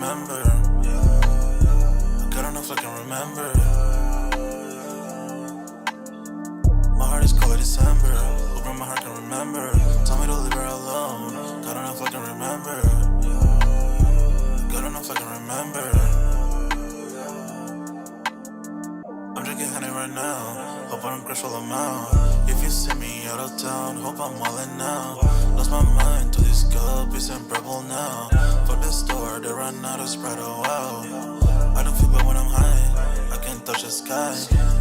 remember. God enough I can remember. My heart is cold December. Open my heart can remember. Tell me to leave her alone. God enough I can remember. God enough I can remember. I'm drinking honey right now. Hope I don't crash while I'm out. If you see me out of town, hope I'm wildin' now. Lost my mind to this guppies and purple now. Fuck the store, they run out of Sprite, oh wow. I don't feel bad when I'm high, I can't touch the sky.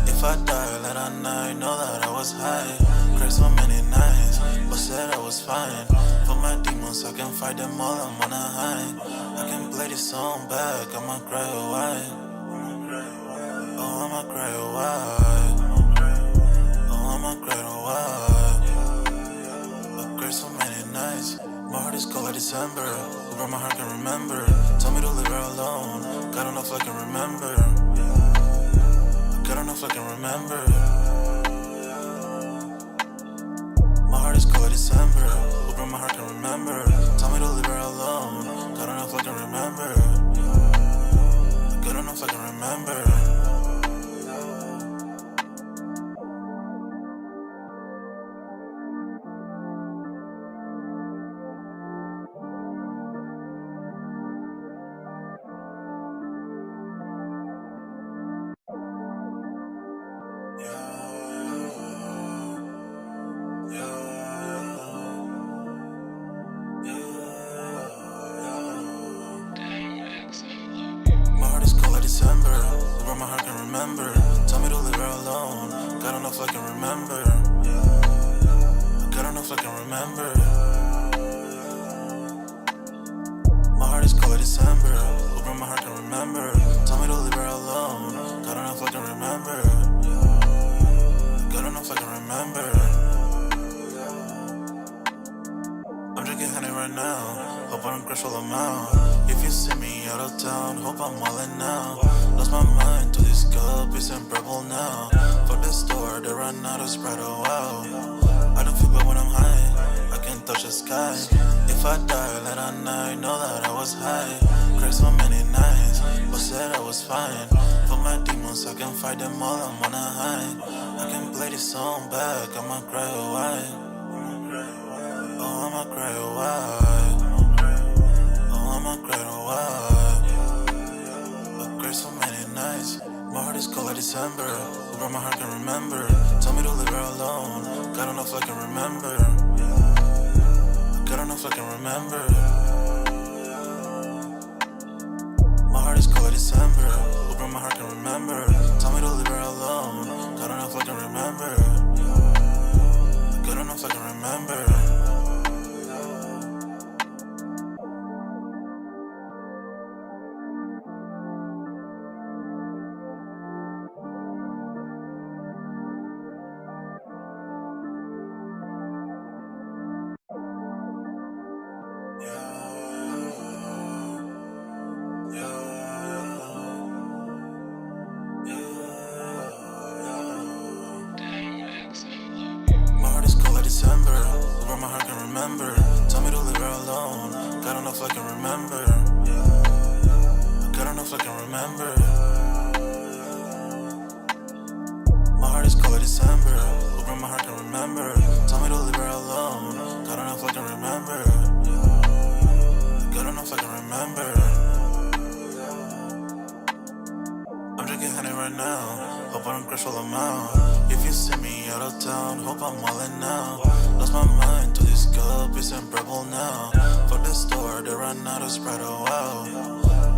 If I die late at night, know that I was high. Cried so many nights, but said I was fine. For my demons, I can fight them all, I'm on a high. I can play this song back, I'ma cry a while. Oh, I'ma cry a while. Oh, I'ma cry a while. I cried so many nights. My heart is cold like December. Over my heart can remember. Tell me to leave her alone. God enough I can remember. God enough I can remember. My heart is cold like December. Over my heart can remember. Tell me to leave her alone. God enough I can remember. God enough I can remember. December, over my heart can remember. Tell me to leave her alone. God enough I can remember. God enough I can remember. My heart is cold like December. Over my heart can remember. Tell me to leave her alone. God enough I can remember. God enough I can remember. I'm drinking honey right now. Hope I don't crash while I'm out. If you see me out of town, hope I'm wildin' now. Lost my mind to these guppies and purple now. Fuck the store, they run out of Sprite, oh wow. I don't feel bad when I'm high, I can't touch the sky. If I die late at night, know that I was high. Cried so many nights, but said I was fine. For my demons, I can fight them all, I'm on a high. I can play this song back, I'ma cry a while. Oh, I'ma cry a while. Oh, I'ma cry a while. I cried so many nights. My heart is cold like December. Over my heart can remember. Tell me to leave her alone. God enough I can remember. God enough I can remember. My heart is cold like December. Over my heart can remember. Tell me to leave her alone. God enough I can remember. God enough I can remember. December, over my heart can remember. Tell me to leave her alone. God enough I can remember. God enough I can remember. My heart is cold like December. Over my heart can remember. Tell me to leave her alone. God enough I can remember. God enough I can remember. I'm drinking honey right now. Hope I don't crash while I'm out. If you see me out of town, hope I'm wildin' now. Lost my mind to these guppies and purple now. Fuck the store, they run out of Sprite, oh wow.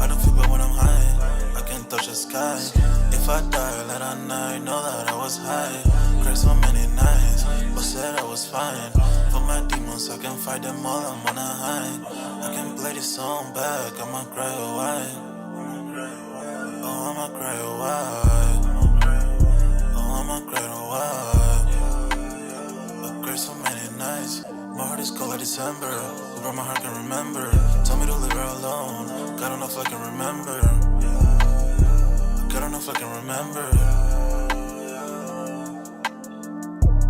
I don't feel bad when I'm high, I can't touch the sky. If I die late at night, know that I was high. Cried so many nights, but said I was fine. For my demons, I can fight them all, I'm on a high. I can play this song back, I'ma cry a while. Oh, I'ma cry a while. Oh, I'ma cry a while. I cried so many nights. My heart is cold like December. Over my heart can remember. Tell me to leave her alone. God enough I can remember. God enough I can remember.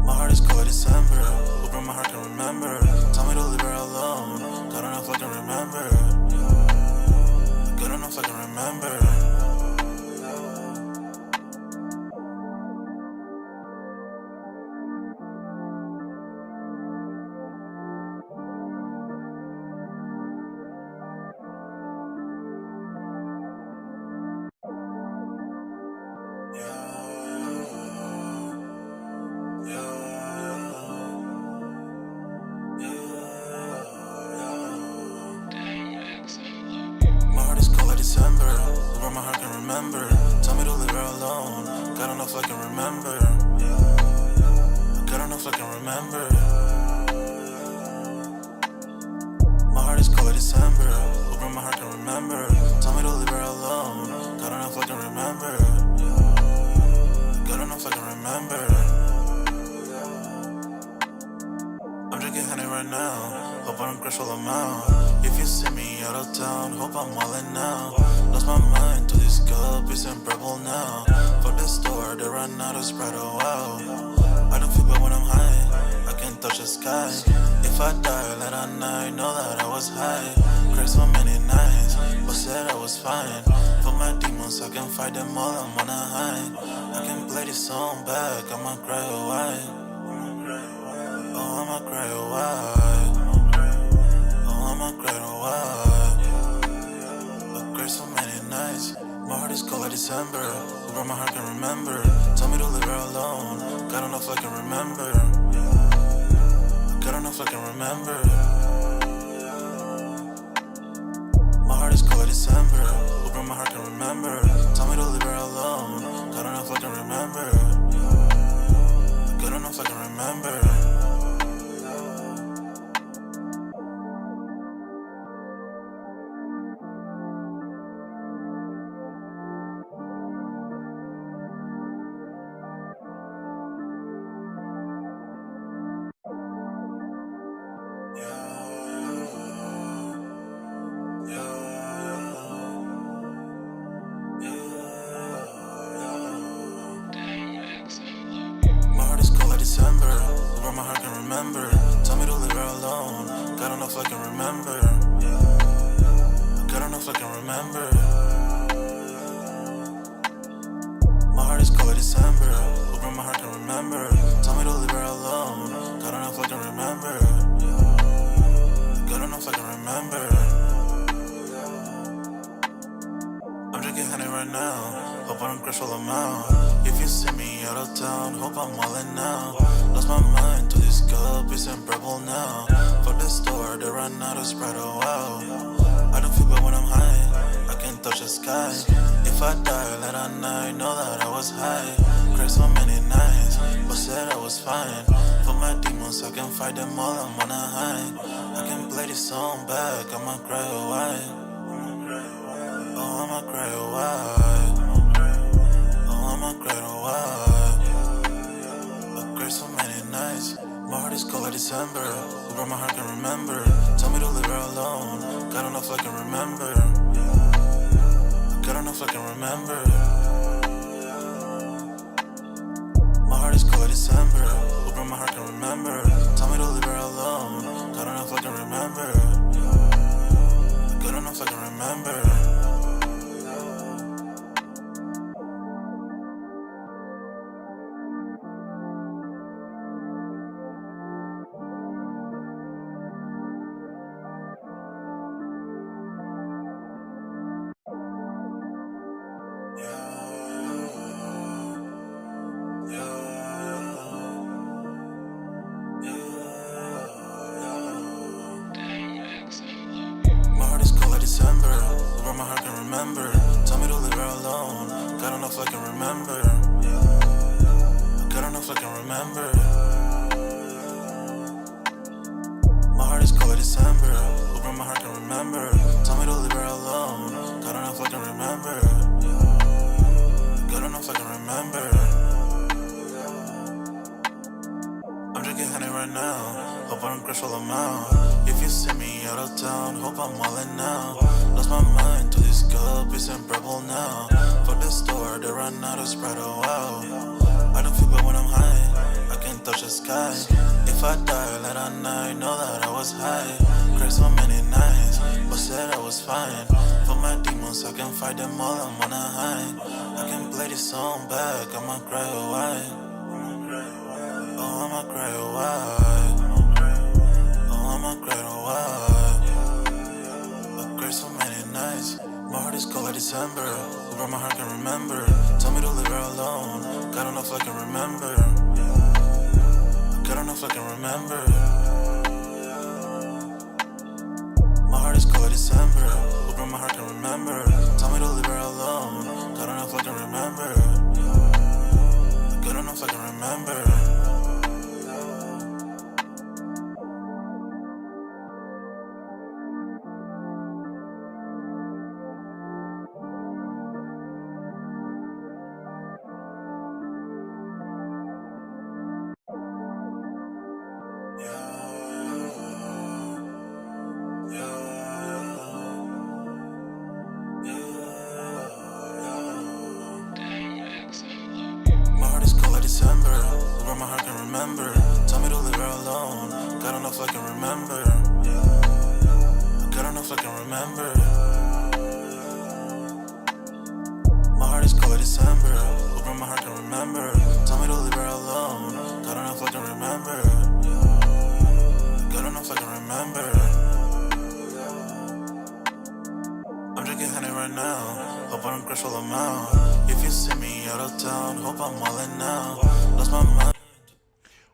My heart is cold like December. Over my heart can remember. Tell me to leave her alone. God enough I can remember. God remember. My heart is cold like December, where my heart can remember. Tell me to leave her alone, God don't know if I can remember. God don't know if I can remember. My heart is cold like December, where my heart can remember. Tell me to leave her alone, God don't know if I can remember. God don't know if I can remember. I'm drinking honey right now, hope I don't crush all them out. If you see me out of town, hope I'm wildin' now. Lost my mind to this cup, it's unbearable now. Fuck the store, they run out of Sprite, oh wow. I don't feel bad when I'm high, I can't touch the sky. If I die late at night, know that I was high. Cried so many nights, but said I was fine. For my demons, I can fight them all, I'm on a high. I can play this song back, I'ma cry a while. Oh, I'ma cry a while. Oh, I'ma cry a while. I cried so many nights. My heart is cold like December, where my heart can remember. Tell me to leave her alone, God don't know if I can remember. God don't know if I can remember. My heart is cold like December, where my heart can remember. Tell me to leave her alone, God don't know if I can remember. God don't know if I can remember. My heart is cold like December, where my heart can remember. Tell me to leave her alone, God don't know if I can remember. God don't know if I can remember. My heart is cold like December, where my heart can remember. Tell me to leave her alone, God don't know if I can remember. God don't know if I can remember. I'm drinking honey right now, hope I don't crush all them out. If you see me out of town, hope I'm wildin' now. Lost my mind to this cup, it's unbearable now. Fuck the store, they run out of Sprite, oh wow. I don't feel bad when I'm high, I can't touch the sky. If I die late at night, know that I was high. Cried so many nights, but said I was fine. For my demons, I can fight them all, I'm on a high. I can play this song back, I'ma cry a while. Oh, I'ma cry a while. Oh, I'ma cry a while. I cried so many nights. My heart is cold like December, where my heart can remember. Tell me to leave her alone, God don't know if I can remember. God don't know if I can remember. My heart is cold like December, where my heart can remember. Tell me to leave her alone, God don't know if I can remember. God don't know if I can remember. My heart is cold like December, where my heart can remember. Tell me to leave her alone, God don't know if I can remember. God don't know if I can remember. My heart is cold like December, where my heart can remember. Tell me to leave her alone, God don't know if I can remember. God don't know if I can remember. I'm drinking honey right now, hope I don't crush all them out. If you see me out of town, hope I'm wildin' now. Lost my mind to this cup, it's unbearable now. Fuck the store, they run out of Sprite, oh wow. I don't feel bad when I'm high, I can't touch the sky. If I die late at night, know that I was high. Cried so many nights, but said I was fine. For my demons, I can fight them all, I'm on a high. I can play this song back, I'ma cry away. Oh, I'ma cry away. Oh, I'ma cry away. I cried so many nights. My heart is cold like December. Who brought my heart can remember. Tell me to leave her alone. God don't know if I can remember. God don't know if I can remember. My heart is cold like December. Who brought my heart can remember. Tell me to leave her alone. God don't know if I can remember. God don't know if I can remember. My heart is cold like December. Where my heart can remember. Tell me to leave her alone. God don't know if I can remember. God don't know if I can remember. My heart is cold like December. Where my heart can remember. Tell me to leave her alone. God don't know if I can remember. God don't know if I can remember. I'm drinking honey right now. Hope I don't crash while I'm out. If you see me out of town, hope I'm wildin' now. Lost my mind.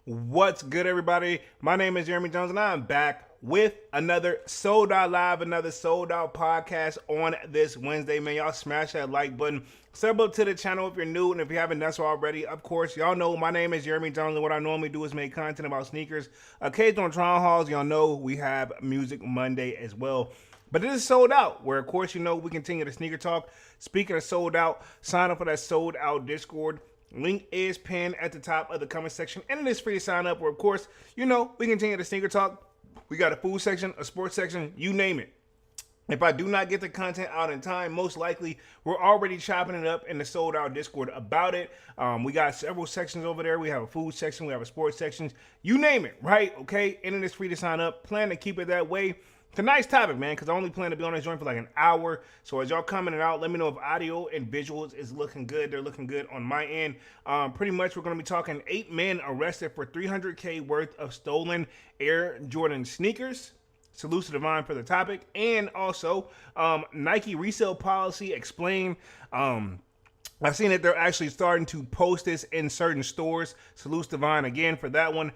What's good, everybody? My name is Jeremy Jones, and I'm back with another Sold Out Live, another Sold Out podcast on this Wednesday. Man, y'all smash that like button. Sub up to the channel if you're new, and if you haven't done so already, of course, y'all know my name is Jeremy Jones, and what I normally do is make content about sneakers. Occasional Tron Halls, y'all know we have Music Monday as well. But it is Sold Out, where, of course, you know, we continue the sneaker talk. Speaking of Sold Out, sign up for that Sold Out Discord. Link is pinned at the top of the comment section, and it is free to sign up, where, of course, you know, we continue the sneaker talk. We got a food section, a sports section, you name it. If I do not get the content out in time, most likely we're already chopping it up in the Sold Out Discord about it. We got several sections over there. We have a food section, we have a sports section, you name it, right? Okay, and it is free to sign up. Plan to keep it that way. It's a nice topic, man, because I only plan to be on this joint for like an hour. So as y'all coming out, let me know if audio and visuals is looking good. They're looking good on my end. Pretty much we're going to be talking 8 men arrested for $300K worth of stolen Air Jordan sneakers. Salute to Divine for the topic. And also Nike resale policy explained. I've seen that they're actually starting to post this in certain stores. Salute to Divine again for that one.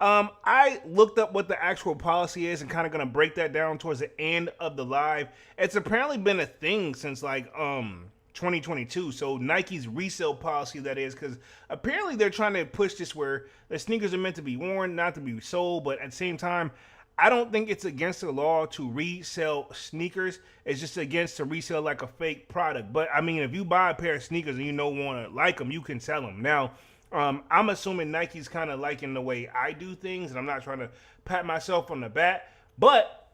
I looked up what the actual policy is and kind of going to break that down towards the end of the live. It's apparently been a thing since like 2022. So Nike's resale policy, that is, because apparently they're trying to push this where the sneakers are meant to be worn, not to be sold. But at the same time, I don't think it's against the law to resell sneakers. It's just against to resell like a fake product. But I mean, if you buy a pair of sneakers and you don't want to like them, you can sell them. Now, I'm assuming Nike's kind of liking the way I do things, and I'm not trying to pat myself on the back. But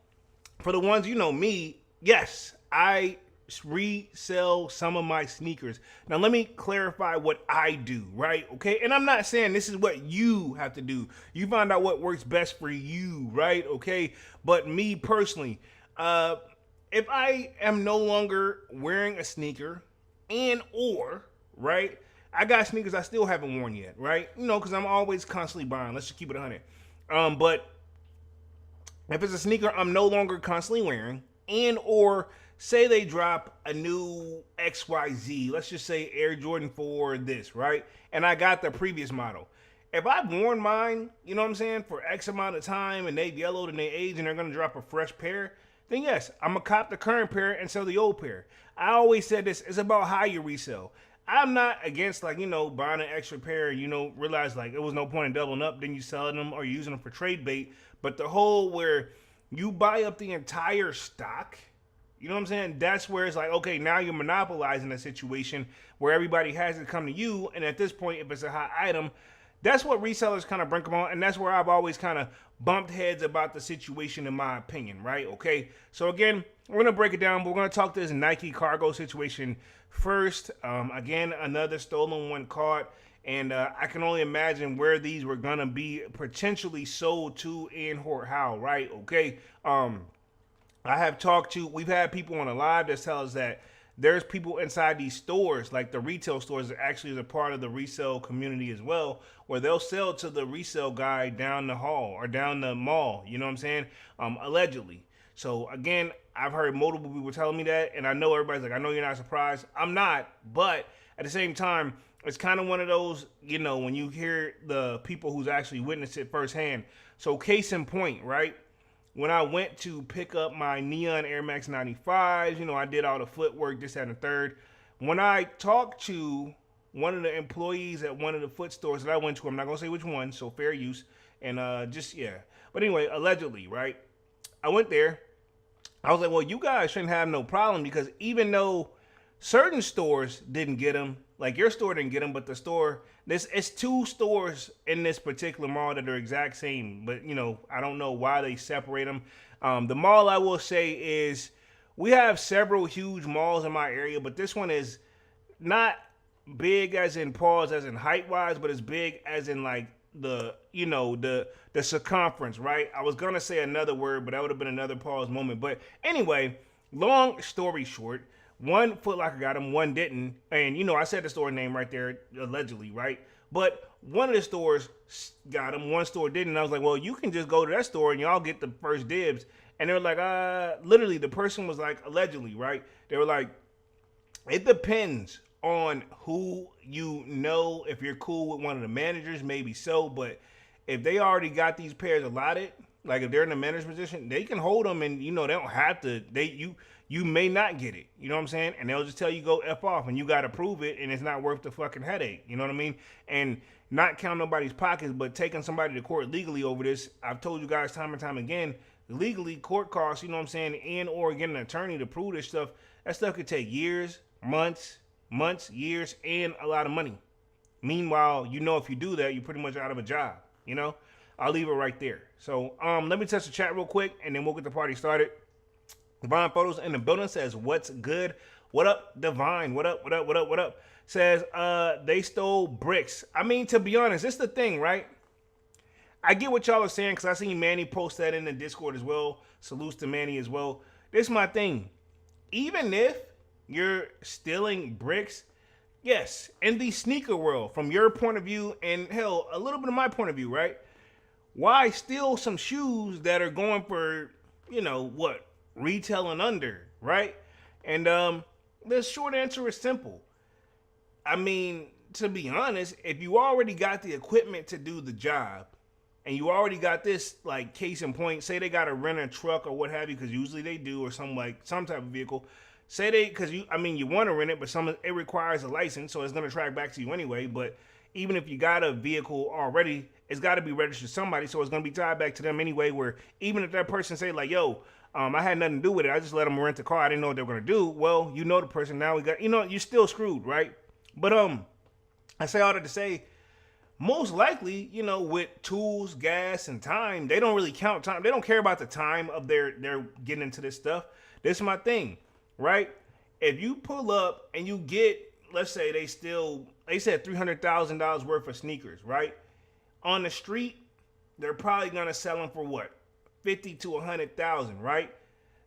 for the ones, you know me, yes, I resell some of my sneakers. Now, let me clarify what I do, right? Okay, and I'm not saying this is what you have to do. You find out what works best for you, right? Okay, but me personally, if I am no longer wearing a sneaker and or, right, I got sneakers I still haven't worn yet, right? You know, because I'm always constantly buying. Let's just keep it 100. But if it's a sneaker I'm no longer constantly wearing, and or say they drop a new XYZ, let's just say Air Jordan 4 this, right? And I got the previous model. If I've worn mine, you know what I'm saying, for X amount of time, and they've yellowed and they aged and they're going to drop a fresh pair, then yes, I'm going to cop the current pair and sell the old pair. I always said this, it's about how you resell. I'm not against, like, you know, buying an extra pair, you know, realize, like, it was no point in doubling up, then you selling them or using them for trade bait. But the whole where you buy up the entire stock, you know what I'm saying? That's where it's like, okay, now you're monopolizing a situation where everybody has to come to you. And at this point, if it's a hot item, that's what resellers kind of bring them on. And that's where I've always kind of bumped heads about the situation, in my opinion, right? Okay, so again, we're going to break it down. But we're going to talk this Nike cargo situation first. Again, another stolen one caught. And I can only imagine where these were going to be potentially sold to and or how, right? Okay, we've had people on the live that tell us that there's people inside these stores, like the retail stores, that actually is a part of the resale community as well, where they'll sell to the resale guy down the hall or down the mall. You know what I'm saying? Allegedly. So again, I've heard multiple people telling me that, and I know everybody's like, I know you're not surprised. I'm not, but at the same time, it's kind of one of those, when you hear the people who's actually witnessed it firsthand. So case in point, right? When I went to pick up my Neon Air Max 95s, I did all the footwork, this, that, and the third. When I talked to one of the employees at one of the foot stores that I went to, I'm not going to say which one, so fair use. And But anyway, allegedly, right? I went there. I was like, well, you guys shouldn't have no problem, because even though certain stores didn't get them, like your store didn't get them, but the store, it's two stores in this particular mall that are exact same, but I don't know why they separate them. The mall, I will say, is we have several huge malls in my area, but this one is not big as in pause, as in height wise, but it's big as in like the circumference, right? I was gonna say another word, but that would have been another pause moment. But anyway, long story short, one Foot Locker got him, one didn't. And, I said the store name right there, allegedly, right? But one of the stores got him, one store didn't. And I was like, well, you can just go to that store and y'all get the first dibs. And they were like, literally, the person was like, allegedly, right? They were like, it depends on who if you're cool with one of the managers, maybe so. But if they already got these pairs allotted, like if they're in the manager's position, they can hold them and, they don't have to, you may not get it. You know what I'm saying? And they'll just tell you go F off, and you got to prove it, and it's not worth the fucking headache. You know what I mean? And not count nobody's pockets, but taking somebody to court legally over this. I've told you guys time and time again, legally, court costs, you know what I'm saying, and or getting an attorney to prove this stuff, that stuff could take years, months, years, and a lot of money. Meanwhile, if you do that, you're pretty much out of a job. I'll leave it right there. So let me test the chat real quick, and then we'll get the party started. Divine Photos in the building says, what's good? What up, Divine? What up, what up, what up, what up? Says, they stole bricks. I mean, to be honest, this is the thing, right? I get what y'all are saying, because I seen Manny post that in the Discord as well. Salutes to Manny as well. This is my thing. Even if you're stealing bricks, yes, in the sneaker world, from your point of view, and hell, a little bit of my point of view, right? Why steal some shoes that are going for, retail and under, right? And the short answer is simple. I mean, to be honest, if you already got the equipment to do the job, and you already got this, like, case in point, say they got to rent a truck or what have you, because usually they do, or some type of vehicle. Say because you want to rent it, but it requires a license, so it's going to track back to you anyway. But even if you got a vehicle already, it's got to be registered to somebody, so it's going to be tied back to them anyway, where even if that person say, like, yo, I had nothing to do with it, I just let them rent the car, I didn't know what they were going to do. Well, the person, now we got, you're still screwed, right? But I say all that to say, most likely, with tools, gas, and time, they don't really count time. They don't care about the time of their getting into this stuff. This is my thing, right? If you pull up and you get, let's say they said $300,000 worth of sneakers, right? On the street, they're probably gonna sell them for what? 50 to 100,000, right?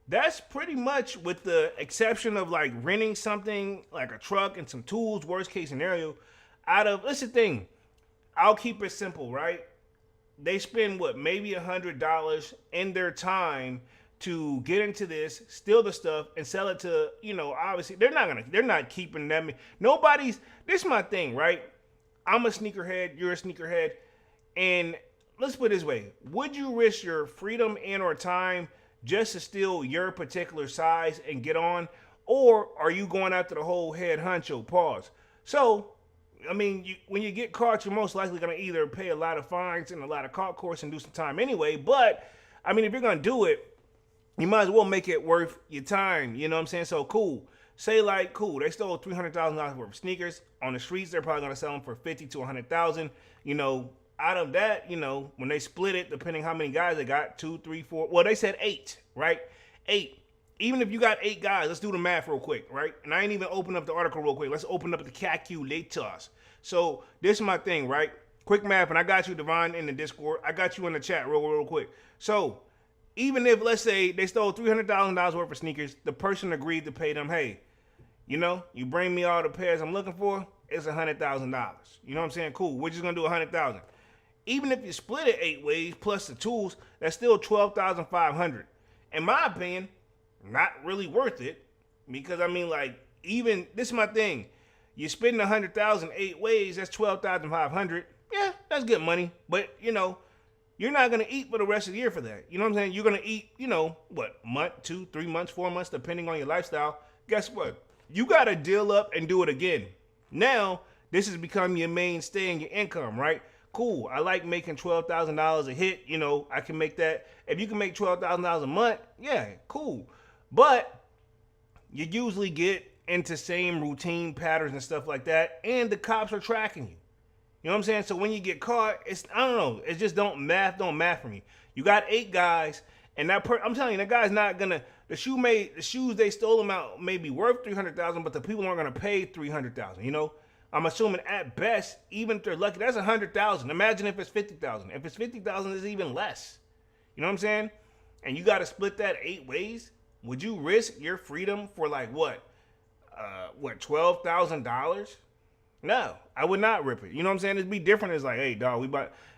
That's pretty much, with the exception of like renting something like a truck and some tools, worst case scenario, that's the thing. I'll keep it simple, right? They spend what, maybe $100 in their time to get into this, steal the stuff, and sell it to, obviously they're not keeping them. This is my thing, right? I'm a sneakerhead, you're a sneakerhead, and let's put it this way. Would you risk your freedom and or time just to steal your particular size and get on? Or are you going after the whole head honcho? Pause. So, I mean, when you get caught, you're most likely going to either pay a lot of fines and a lot of caught course and do some time anyway. But, I mean, if you're going to do it, you might as well make it worth your time. You know what I'm saying? So, cool. Say, like, cool, they stole $300,000 worth of sneakers. On the streets, they're probably going to sell them for $50,000 to $100,000. Out of that, when they split it, depending how many guys they got, 2, 3, 4. Well, they said 8, right? 8. Even if you got 8 guys, let's do the math real quick, right? And I ain't even open up the article real quick. Let's open up the calculators. So this is my thing, right? Quick math, and I got you, Divine, in the Discord. I got you in the chat real quick. So even if, let's say, they stole $300,000 worth of sneakers, the person agreed to pay them, hey, You bring me all the pairs I'm looking for, it's $100,000. You know what I'm saying? Cool. We're just gonna do 100,000. Even if you split it 8 ways plus the tools, that's still 12,500. In my opinion, not really worth it because I mean, like, even this is my thing. You're spending 100,000 8 ways. That's 12,500. Yeah, that's good money. But you're not gonna eat for the rest of the year for that. You know what I'm saying? You're gonna eat, what, month, 2, 3 months, 4 months, depending on your lifestyle. Guess what? You gotta deal up and do it again. Now, this has become your mainstay in your income, right? Cool. I like making $12,000 a hit. I can make that. If you can make $12,000 a month, yeah, cool. But you usually get into same routine patterns and stuff like that, and the cops are tracking you. You know what I'm saying? So when you get caught, I don't know. It just don't math for me. You got 8 guys, and I'm telling you, that guy's not gonna. The shoes they stole them out may be worth $300,000, but the people aren't gonna pay $300,000. I'm assuming at best, even if they're lucky, that's $100,000. Imagine if it's $50,000. If it's $50,000, it's even less. You know what I'm saying? And you got to split that 8 ways. Would you risk your freedom for like what $12,000? No, I would not rip it. You know what I'm saying? It'd be different. It's like, hey, dog,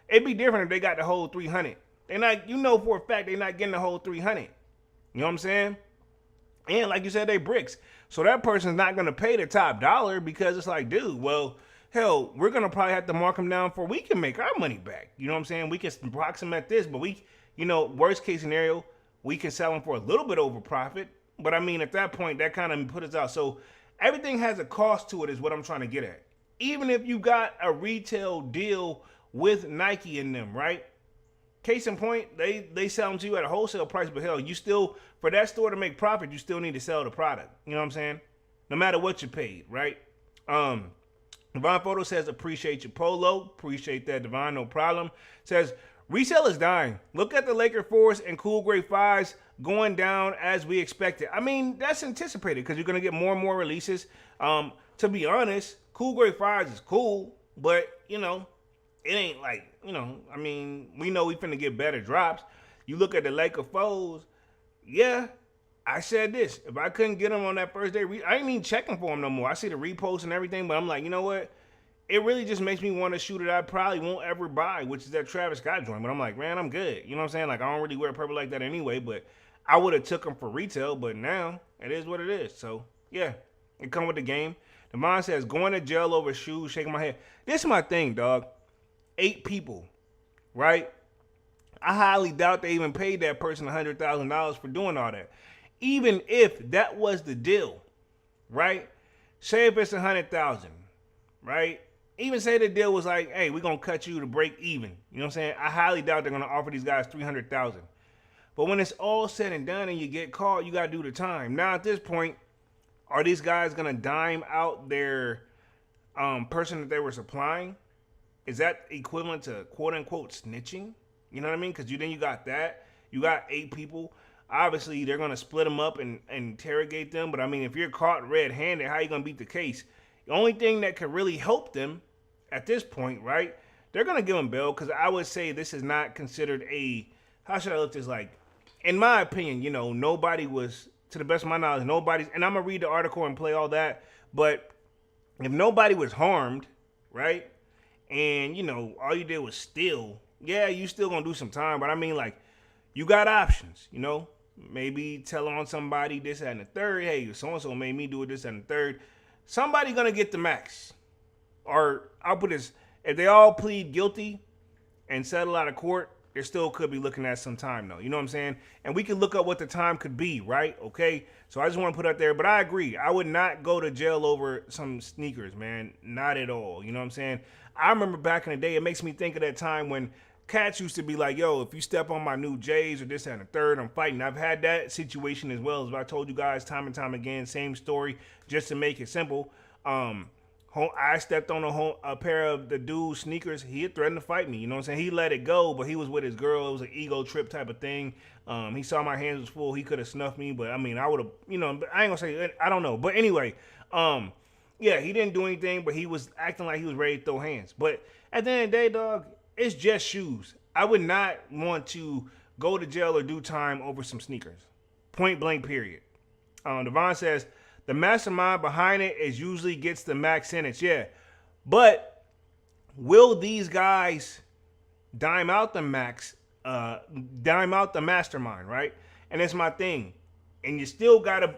it'd be different if they got the whole 300. They're not, for a fact, they're not getting the whole 300. You know what I'm saying? And like you said, they bricks. So that person's not going to pay the top dollar because it's like, dude, well, hell, we're going to probably have to mark them down we can make our money back. You know what I'm saying? We can box them at this, but worst case scenario, we can sell them for a little bit over profit. But I mean, at that point, that kind of put us out. So everything has a cost to it is what I'm trying to get at. Even if you got a retail deal with Nike in them, right? Case in point, they sell them to you at a wholesale price, but hell, you still, for that store to make profit, you still need to sell the product. You know what I'm saying? No matter what you paid, right? Devon Photo says, appreciate your polo. Appreciate that, Devon, no problem. Says, resale is dying. Look at the Laker 4s and Cool Gray 5s going down as we expected. I mean, that's anticipated because you're going to get more and more releases. To be honest, Cool Gray 5s is cool, but, it ain't like, I mean, we know we finna get better drops. You look at the Laker 4s, yeah, I said this. If I couldn't get them on that first day, I ain't even checking for them no more. I see the reposts and everything, but I'm like, you know what? It really just makes me want to shoot it. I probably won't ever buy, which is that Travis Scott joint. But I'm like, man, I'm good. You know what I'm saying? Like, I don't really wear purple like that anyway, but I would have took them for retail, but now it is what it is. So, yeah, it come with the game. The mind says, going to jail over shoes, shaking my head. This is my thing, dog. 8 people, right? I highly doubt they even paid that person $100,000 for doing all that. Even if that was the deal, right? Say if it's $100,000, right? Even say the deal was like, hey, we're going to cut you to break even. You know what I'm saying? I highly doubt they're going to offer these guys $300,000. But when it's all said and done and you get caught, you got to do the time. Now at this point, are these guys going to dime out their person that they were supplying? Is that equivalent to quote unquote snitching? You know what I mean? Because then you got that. You got 8 people. Obviously, they're going to split them up and interrogate them. But I mean, if you're caught red-handed, how are you going to beat the case? The only thing that could really help them at this point, right? They're going to give them bail because I would say this is not considered how should I look this like? In my opinion, nobody was, to the best of my knowledge, nobody's, and I'm going to read the article and play all that. But if nobody was harmed, right? And, all you did was steal. Yeah, you still gonna do some time. But I mean, like, you got options, Maybe tell on somebody, this, that, and the third. Hey, so-and-so made me do it, this, that, and the third. Somebody gonna get the max. Or, I'll put this, if they all plead guilty and settle out of court, they still could be looking at some time, though. You know what I'm saying? And we can look up what the time could be, right? Okay? So I just want to put out there. But I agree. I would not go to jail over some sneakers, man. Not at all. You know what I'm saying? I remember back in the day, it makes me think of that time when cats used to be like, yo, if you step on my new J's or this and the third, I'm fighting. I've had that situation as well, as I told you guys time and time again. Same story, just to make it simple. I stepped on a pair of the dude's sneakers. He had threatened to fight me. You know what I'm saying? He let it go, but he was with his girl. It was an ego trip type of thing. He saw my hands was full. He could have snuffed me, but I mean, I would have, I ain't gonna say, I don't know. But anyway, yeah, he didn't do anything, but he was acting like he was ready to throw hands. But at the end of the day, dog, it's just shoes. I would not want to go to jail or do time over some sneakers. Point blank, period. Devon says, The mastermind behind it is usually gets the max sentence, yeah. But will these guys dime out the dime out the mastermind, right? And that's my thing. And you still gotta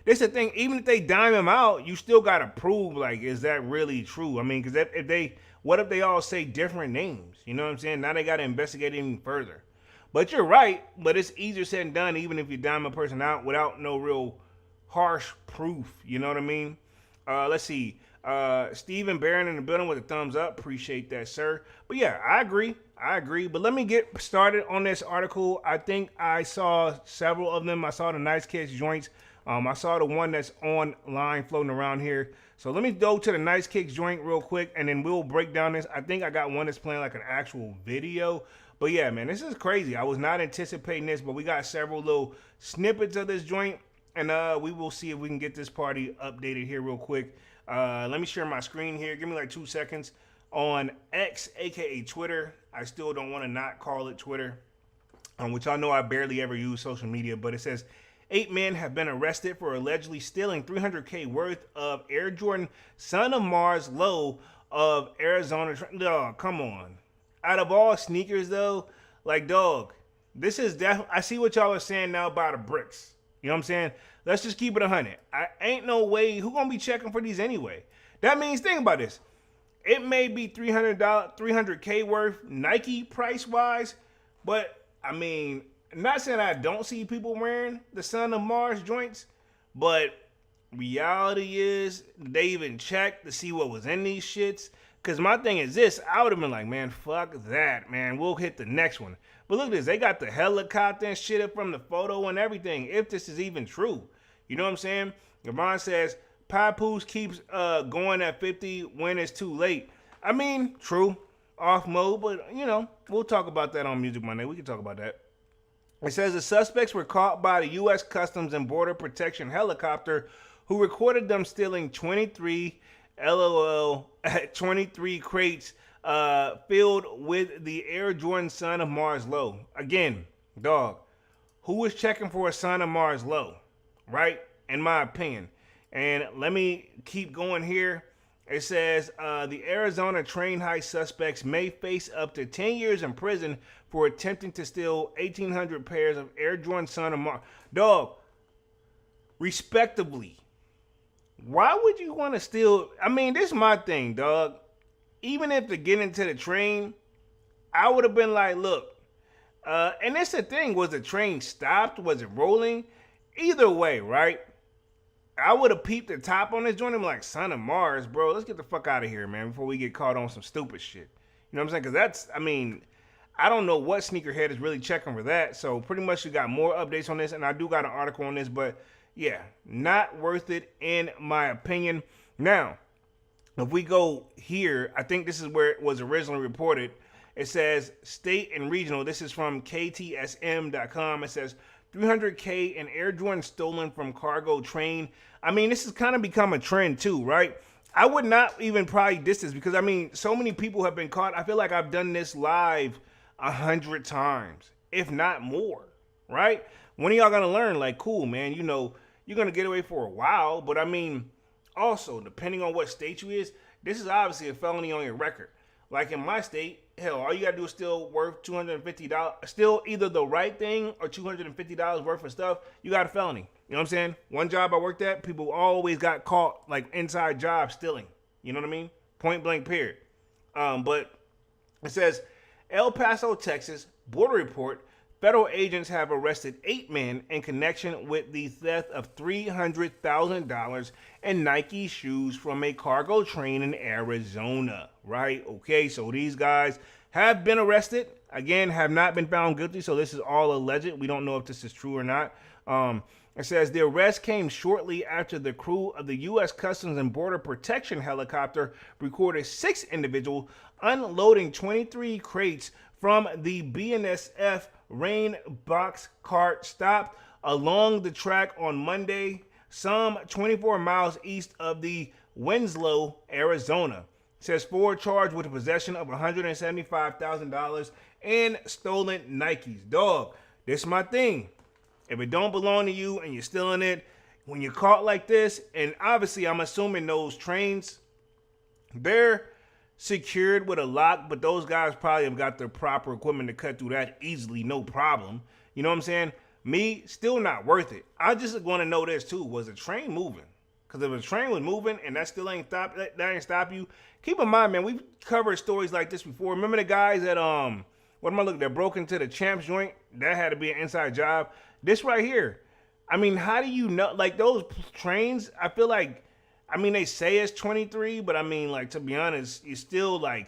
this the thing, even if they dime him out, you still gotta prove, like, is that really true? I mean, because if they what if they all say different names? You know what I'm saying? Now they gotta investigate even further. But you're right, but it's easier said than done, even if you dime a person out without no real harsh proof. You know what I mean? Let's see. Stephen Barron in the building with a thumbs up. Appreciate that, sir. But yeah, I agree. But let me get started on this article. I think I saw several of them. I saw the Nice Kicks joints. I saw the one that's online floating around here. So let me go to the Nice Kicks joint real quick, and then we'll break down this. I think I got one that's playing like an actual video. But yeah, man, this is crazy. I was not anticipating this, but we got several little snippets of this joint, and we will see if we can get this party updated here real quick. Let me share my screen here. Give me like 2 seconds. On X, aka Twitter, I still don't want to not call it Twitter, which I know I barely ever use social media, but it says 8 men have been arrested for allegedly stealing $300K worth of Air Jordan Son of Mars Low of Arizona. Dog, come on. Out of all sneakers, though, like, dog, this is definitely. I see what y'all are saying now about the bricks. You know what I'm saying? Let's just keep it 100. I ain't no way. Who gonna be checking for these anyway? That means, think about this. It may be $300K worth Nike price wise, but I mean, not saying I don't see people wearing the Son of Mars joints, but reality is they even checked to see what was in these shits. Cause my thing is this, I would have been like, man, fuck that, man. We'll hit the next one. But look at this, they got the helicopter and shit up from the photo and everything, if this is even true. You know what I'm saying? Gavon says, Papoose keeps going at 50 when it's too late. I mean, true, off mode, but you know, we'll talk about that on Music Monday. We can talk about that. It says the suspects were caught by the U.S. Customs and Border Protection helicopter who recorded them stealing 23 crates filled with the Air Jordan Son of Mars Low. Again, dog, who was checking for a Son of Mars Low, right? In my opinion. And let me keep going here. It says the Arizona train heist suspects may face up to 10 years in prison for attempting to steal 1,800 pairs of Air Jordan Son of Mars. Dog, respectively, why would you want to steal? I mean, this is my thing, dog. Even if to get into the train, I would have been like, look, and that's the thing. Was the train stopped? Was it rolling? Either way, right? I would have peeped the top on this joint and been like, Son of Mars, bro, let's get the fuck out of here, man, before we get caught on some stupid shit. You know what I'm saying? Because that's, I mean, I don't know what sneakerhead is really checking for that. So pretty much you got more updates on this, and I do got an article on this, but yeah, not worth it in my opinion. Now, if we go here, I think this is where it was originally reported. It says state and regional. This is from KTSM.com. It says 300K in Air Jordan stolen from cargo train. I mean, this has kind of become a trend too, right? I would not even probably distance because, I mean, so many people have been caught. I feel like I've done this live 100 times, if not more, right? When are y'all going to learn? Like, cool, man, you know, you're going to get away for a while. But, I mean, also, depending on what state you is, this is obviously a felony on your record. Like in my state, hell, all you got to do is still worth $250, still either the right thing or $250 worth of stuff, you got a felony. You know what I'm saying? One job I worked at, people always got caught, like, inside jobs stealing. You know what I mean? Point blank, period. But it says, El Paso, Texas, border report, federal agents have arrested 8 men in connection with the theft of $300,000 in Nike shoes from a cargo train in Arizona, right? Okay, so these guys have been arrested. Again, have not been found guilty, so this is all alleged. We don't know if this is true or not. It says the arrest came shortly after the crew of the U.S. Customs and Border Protection helicopter recorded 6 individuals unloading 23 crates from the BNSF rain box cart stop along the track on Monday, some 24 miles east of the Winslow, Arizona. It says 4 charged with the possession of $175,000 in stolen Nikes. Dog, this is my thing. If it don't belong to you and you're stealing it, when you're caught like this, and obviously I'm assuming those trains, they're secured with a lock, but those guys probably have got the proper equipment to cut through that easily, no problem. You know what I'm saying? Me, still not worth it. I just want to know this too: was the train moving? Because if a train was moving and that still ain't stop, that ain't stop you. Keep in mind, man, we've covered stories like this before. Remember the guys that what am I looking? That broke into the Champs joint. That had to be an inside job. This right here. I mean, how do you know? Like those trains, I feel like. I mean, they say it's 23, but I mean, like, to be honest, you still like,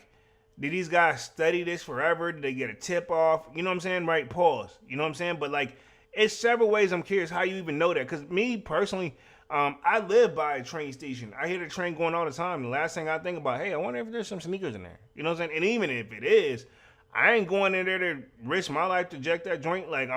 did these guys study this forever? Did they get a tip off? You know what I'm saying? Right? Pause. You know what I'm saying? But like, it's several ways. I'm curious how you even know that. Because me personally, I live by a train station. I hear the train going all the time. The last thing I think about, hey, I wonder if there's some sneakers in there. You know what I'm saying? And even if it is, I ain't going in there to risk my life to check that joint. Like,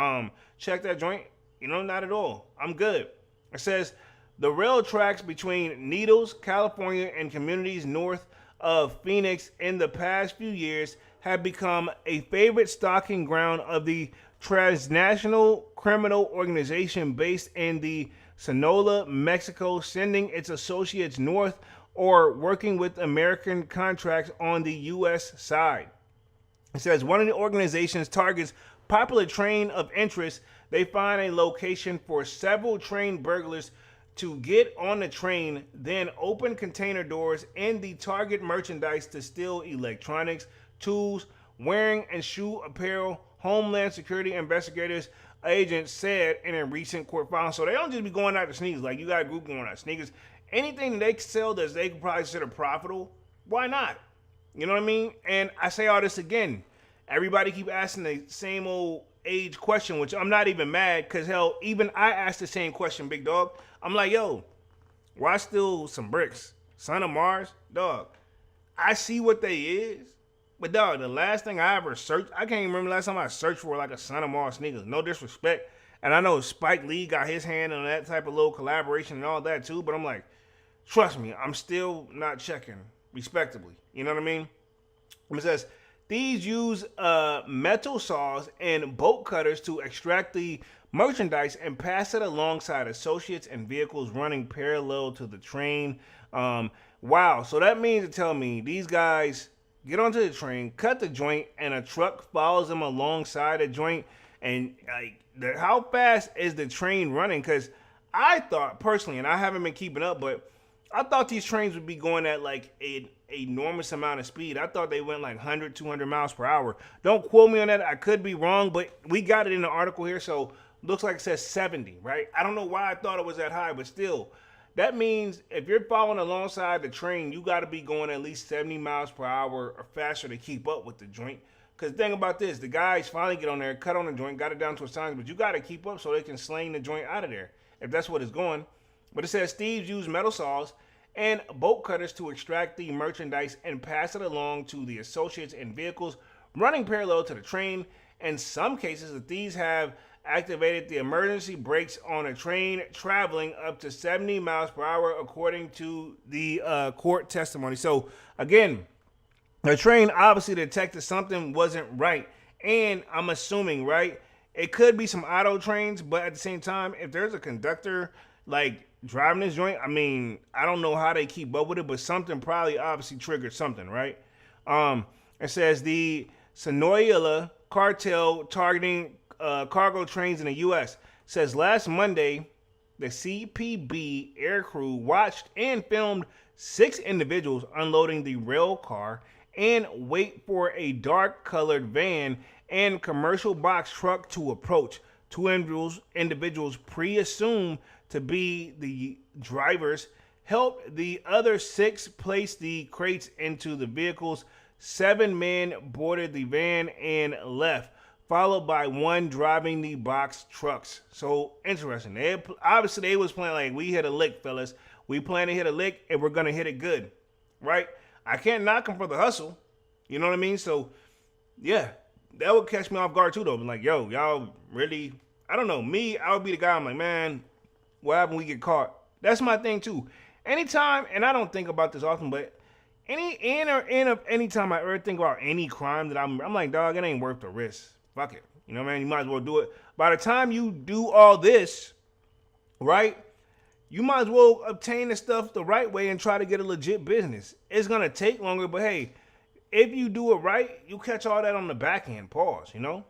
check that joint. You know, not at all. I'm good. It says the rail tracks between Needles, California, and communities north of Phoenix in the past few years have become a favorite stalking ground of the transnational criminal organization based in the Sonora, Mexico, sending its associates north or working with American contracts on the U.S. side. It says one of the organization's targets popular train of interest. They find a location for several train burglars to get on the train, then open container doors in the target merchandise to steal electronics, tools, wearing and shoe apparel, Homeland Security investigators agents said in a recent court filing. So they don't just be going after sneakers. Like, you got a group going after sneakers. Anything that they sell that they can probably consider profitable, why not? You know what I mean? And I say all this again. Everybody keep asking the same old age question, which I'm not even mad, because hell, even I asked the same question, big dog. I'm like, yo, why steal some bricks? Son of Mars? Dog, I see what they is. But dog, the last thing I ever searched, I can't even remember the last time I searched for like a Son of Mars sneakers. No disrespect. And I know Spike Lee got his hand on that type of little collaboration and all that too. But I'm like, trust me, I'm still not checking respectably. You know what I mean? It says, these use metal saws and bolt cutters to extract the merchandise and pass it alongside associates and vehicles running parallel to the train. Wow. So that means to tell me these guys get onto the train, cut the joint, and a truck follows them alongside the joint. And like, how fast is the train running? Because I thought personally, and I haven't been keeping up, but I thought these trains would be going at like an enormous amount of speed. I thought they went like 100, 200 miles per hour. Don't quote me on that. I could be wrong, but we got it in the article here. So looks like it says 70, right? I don't know why I thought it was that high, but still, that means if you're following alongside the train, you got to be going at least 70 miles per hour or faster to keep up with the joint. Because the thing about this, the guys finally get on there, cut on the joint, got it down to a sign, but you got to keep up so they can sling the joint out of there, if that's what it's going. But it says thieves use metal saws and bolt cutters to extract the merchandise and pass it along to the associates and vehicles running parallel to the train. In some cases, the thieves have activated the emergency brakes on a train traveling up to 70 miles per hour, according to the court testimony. So, again, the train obviously detected something wasn't right. And I'm assuming, right, it could be some auto trains, but at the same time, if there's a conductor, like, driving this joint, I mean, I don't know how they keep up with it, but something probably obviously triggered something, right? It says the Sonora cartel targeting cargo trains in the U.S. says last Monday, the CPB aircrew watched and filmed 6 individuals unloading the rail car and wait for a dark-colored van and commercial box truck to approach. 2 individuals pre-assumed to be the drivers helped the other 6 place the crates into the vehicles. 7 men boarded the van and left, followed by 1 driving the box trucks. So interesting. Obviously they was playing like, we hit a lick, fellas. We plan to hit a lick and we're gonna hit it good, right? I can't knock them for the hustle. You know what I mean? So yeah, that would catch me off guard too, though. Like, yo, y'all really? I don't know. Me, I would be the guy. I'm like, man, what happened when we get caught? That's my thing too. Anytime, and I don't think about this often, but anytime I ever think about any crime that I'm like, dog, it ain't worth the risk. Fuck it. You know what I mean? You might as well do it. By the time you do all this, right, you might as well obtain the stuff the right way and try to get a legit business. It's gonna take longer, but hey, if you do it right, you catch all that on the back end. Pause, you know?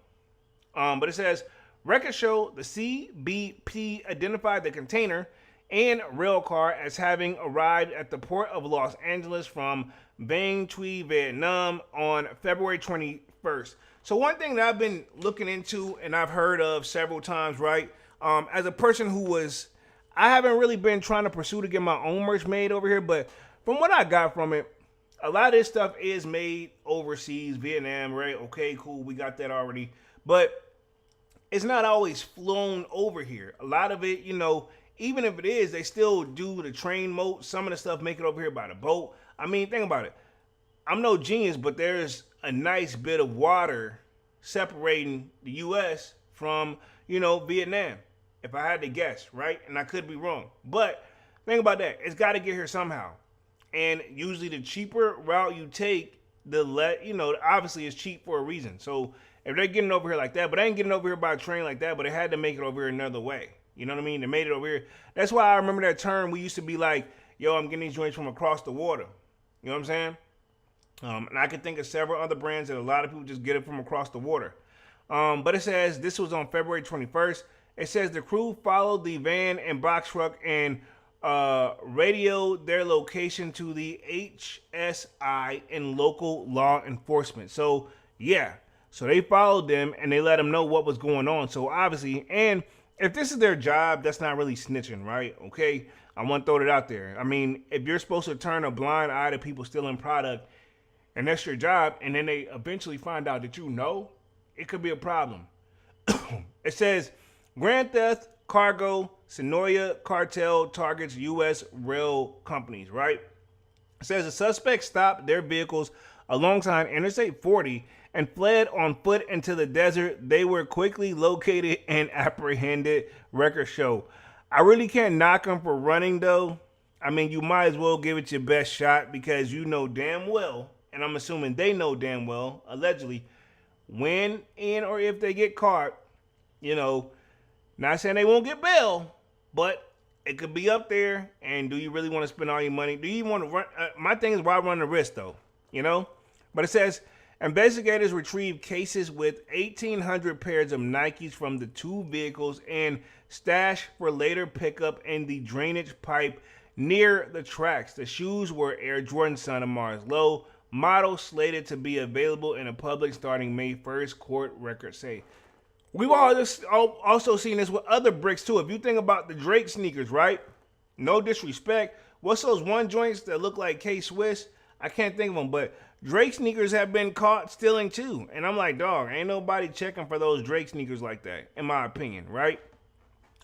But it says, records show the CBP identified the container and rail car as having arrived at the port of Los Angeles from Vang Tri, Vietnam on February 21st. So one thing that I've been looking into and I've heard of several times, right? As a person I haven't really been trying to pursue to get my own merch made over here, but from what I got from it, a lot of this stuff is made overseas, Vietnam, right? Okay, cool, we got that already. But it's not always flown over here. A lot of it, even if it is, they still do the train mode. Some of the stuff make it over here by the boat. I mean, think about it. I'm no genius, but there's a nice bit of water separating the U.S. from, Vietnam. If I had to guess, right? And I could be wrong. But think about that. It's got to get here somehow. And usually the cheaper route you take, obviously it's cheap for a reason. So if they're getting over here like that, but they ain't getting over here by train like that, but they had to make it over here another way. You know what I mean? They made it over here. That's why I remember that term. We used to be like, yo, I'm getting these joints from across the water. You know what I'm saying? And I can think of several other brands that a lot of people just get it from across the water. But it says this was on February 21st. It says the crew followed the van and box truck and radioed their location to the HSI and local law enforcement. So, yeah. So they followed them and they let them know what was going on. So obviously, and if this is their job, that's not really snitching, right? Okay. I want to throw it out there. I mean, if you're supposed to turn a blind eye to people stealing product and that's your job, and then they eventually find out that it could be a problem. It says Grand Theft, Cargo, Sonoya Cartel targets U.S. rail companies, right? It says the suspects stopped their vehicles alongside Interstate 40 and fled on foot into the desert. They were quickly located and apprehended, records show. I really can't knock them for running, though. I mean, you might as well give it your best shot because you know damn well, and I'm assuming they know damn well, allegedly, when, in, or if they get caught, not saying they won't get bail, but it could be up there. And do you really want to spend all your money? Do you want to run? My thing is, why run the risk, though? But it says investigators retrieved cases with 1,800 pairs of Nikes from the two vehicles and stashed for later pickup in the drainage pipe near the tracks. The shoes were Air Jordan Son of Mars Low, model slated to be available in the public starting May 1st, court records say. We've also seen this with other bricks, too. If you think about the Drake sneakers, right? No disrespect. What's those one joints that look like K-Swiss? I can't think of them, but Drake sneakers have been caught stealing, too. And I'm like, dog, ain't nobody checking for those Drake sneakers like that, in my opinion, right?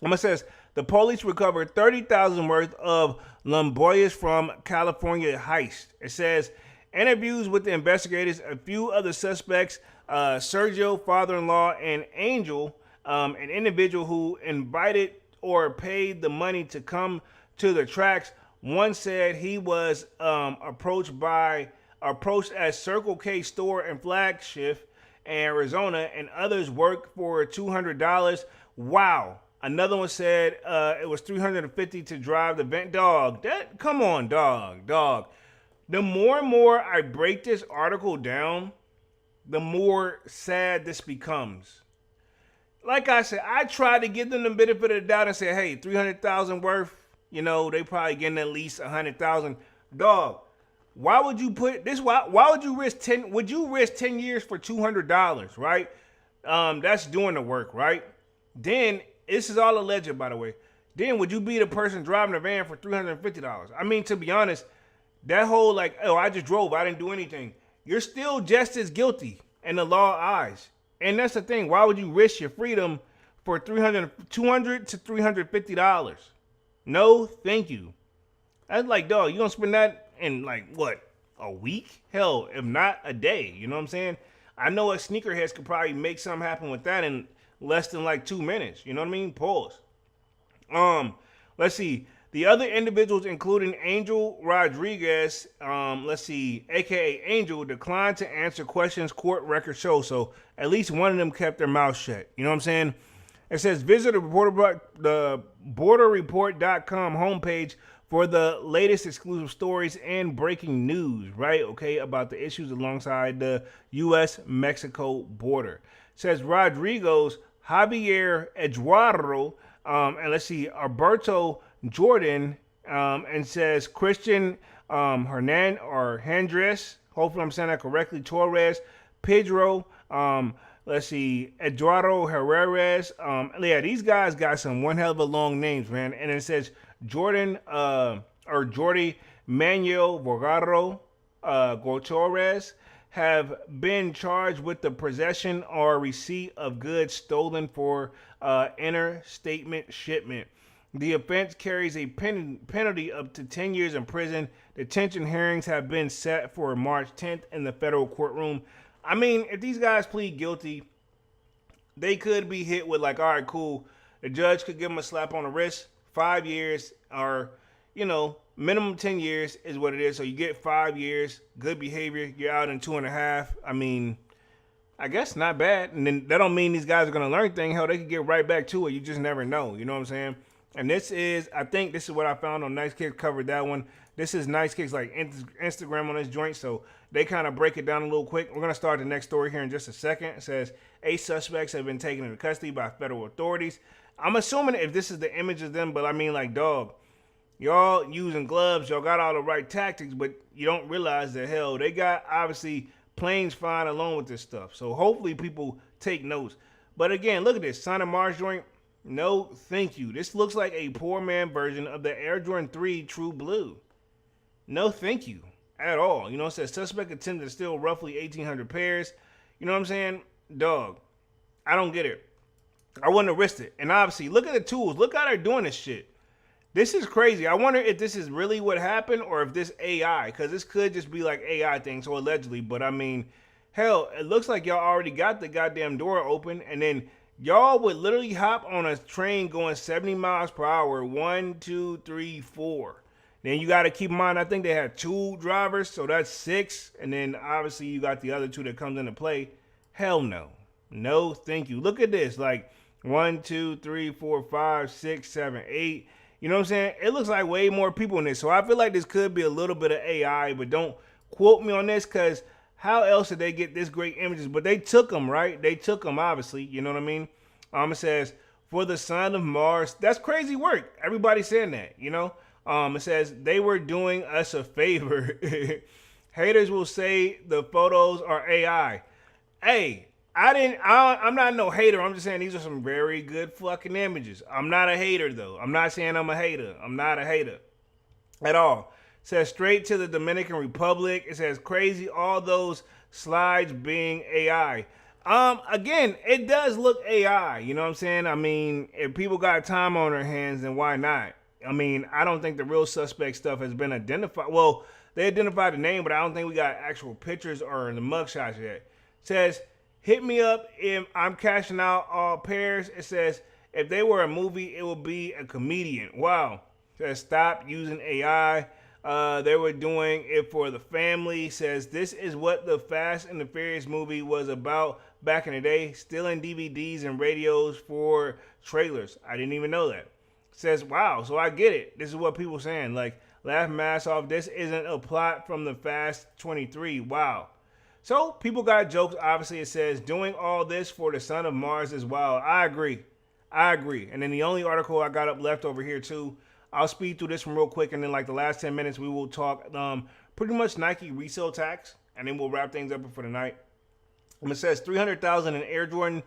It says, the police recovered $30,000 worth of Lamborghinis from California heist. It says, interviews with the investigators, a few other suspects, Sergio, father-in-law, and Angel, an individual who invited or paid the money to come to the tracks. One said he was approached at Circle K store in Flagship, Arizona, and others worked for $200. Wow. Another one said it was $350 to drive the van. Dog, come on, dog. The more and more I break this article down, the more sad this becomes. Like I said, I tried to give them the benefit of the doubt and say, hey, $300,000 worth, they probably getting at least $100,000. Dog, why would you put this? Why would you risk 10? Would you risk 10 years for $200? Right? That's doing the work, right? Then this is all alleged, by the way. Then would you be the person driving the van for $350? I mean, to be honest, that whole I just drove, I didn't do anything. You're still just as guilty in the law eyes. And that's the thing. Why would you risk your freedom for $200 to $350? No, thank you. That's like, dog, you gonna spend that in a week? Hell, if not a day. You know what I'm saying? I know a sneakerheads could probably make something happen with that in less than 2 minutes. You know what I mean? Pause. Let's see. The other individuals, including Angel Rodriguez, aka Angel, declined to answer questions, court records show. So at least one of them kept their mouth shut. You know what I'm saying? It says visit the borderreport.com homepage for the latest exclusive stories and breaking news, right? Okay, about the issues alongside the U.S.-Mexico border. It says Rodrigo's Javier Eduardo, and let's see, Alberto Jordan, and says Christian Hernan or Hendres, hopefully I'm saying that correctly, Torres, Pedro, let's see, Eduardo Herrera. Yeah, these guys got some one hell of a long names, man. And it says Jordan or Jordi Manuel Borgaro Gutierrez have been charged with the possession or receipt of goods stolen for interstate shipment. The offense carries a penalty up to 10 years in prison. Detention hearings have been set for March 10th in the federal courtroom. I mean, if these guys plead guilty, they could be hit with like, all right, cool. The judge could give them a slap on the wrist, 5 years, or, minimum 10 years is what it is. So you get 5 years, good behavior, you're out in 2.5. I mean, I guess not bad. And then that don't mean these guys are going to learn anything. Hell, they could get right back to it. You just never know. You know what I'm saying? And I think this is what I found on Nice Kicks, covered that one. This is Nice Kicks like Instagram on this joint, so they kind of break it down a little quick. We're going to start the next story here in just a second. It says 8 suspects have been taken into custody by federal authorities. I'm assuming if this is the image of them, but I mean, like, dog, y'all using gloves, y'all got all the right tactics, but you don't realize that, hell, they got obviously planes flying along with this stuff. So hopefully people take notes. But again, look at this. Son of Mars joint. No, thank you. This looks like a poor man version of the Air Jordan 3 True Blue. No, thank you at all. It says suspect attempted to steal roughly 1,800 pairs. You know what I'm saying? Dog, I don't get it. I wouldn't have risked it. And obviously, look at the tools. Look how they're doing this shit. This is crazy. I wonder if this is really what happened or if this AI, because this could just be like AI things, so allegedly. But I mean, hell, it looks like y'all already got the goddamn door open, and then y'all would literally hop on a train going 70 miles per hour. 1, 2, 3, 4. Then you got to keep in mind, I think they had 2 drivers, so that's 6. And then obviously you got the other 2 that comes into play. Hell no. No, thank you. Look at this. Like 1, 2, 3, 4, 5, 6, 7, 8. You know what I'm saying? It looks like way more people in this. So I feel like this could be a little bit of AI, but don't quote me on this, because how else did they get this great images? But they took them, right? They took them, obviously. You know what I mean? It says, for the son of Mars. That's crazy work. Everybody's saying that, It says, they were doing us a favor. Haters will say the photos are AI. Hey, I'm not no hater. I'm just saying these are some very good fucking images. I'm not a hater, though. I'm not saying I'm a hater. I'm not a hater at all. It says straight to the Dominican Republic. It says crazy, all those slides being AI. Again, it does look AI. You know what I'm saying? I mean, if people got time on their hands, then why not? I mean, I don't think the real suspect stuff has been identified. Well, they identified the name, but I don't think we got actual pictures or the mugshots yet. It says, hit me up if I'm cashing out all pairs. It says, if they were a movie, it would be a comedian. Wow. It says, stop using AI. They were doing it for the family. Says, this is what the Fast and the Furious movie was about back in the day, stealing DVDs and radios for trailers. I didn't even know that. Says, wow, so I get it. This is what people saying. Like, laugh mask off. This isn't a plot from the Fast 23. Wow. So people got jokes. Obviously, it says, doing all this for the son of Mars is wild. I agree. And then the only article I got up left over here, too, I'll speed through this one real quick. And then, like, the last 10 minutes, we will talk pretty much Nike resale tax. And then we'll wrap things up for the night. It says 300,000 in Air Jordan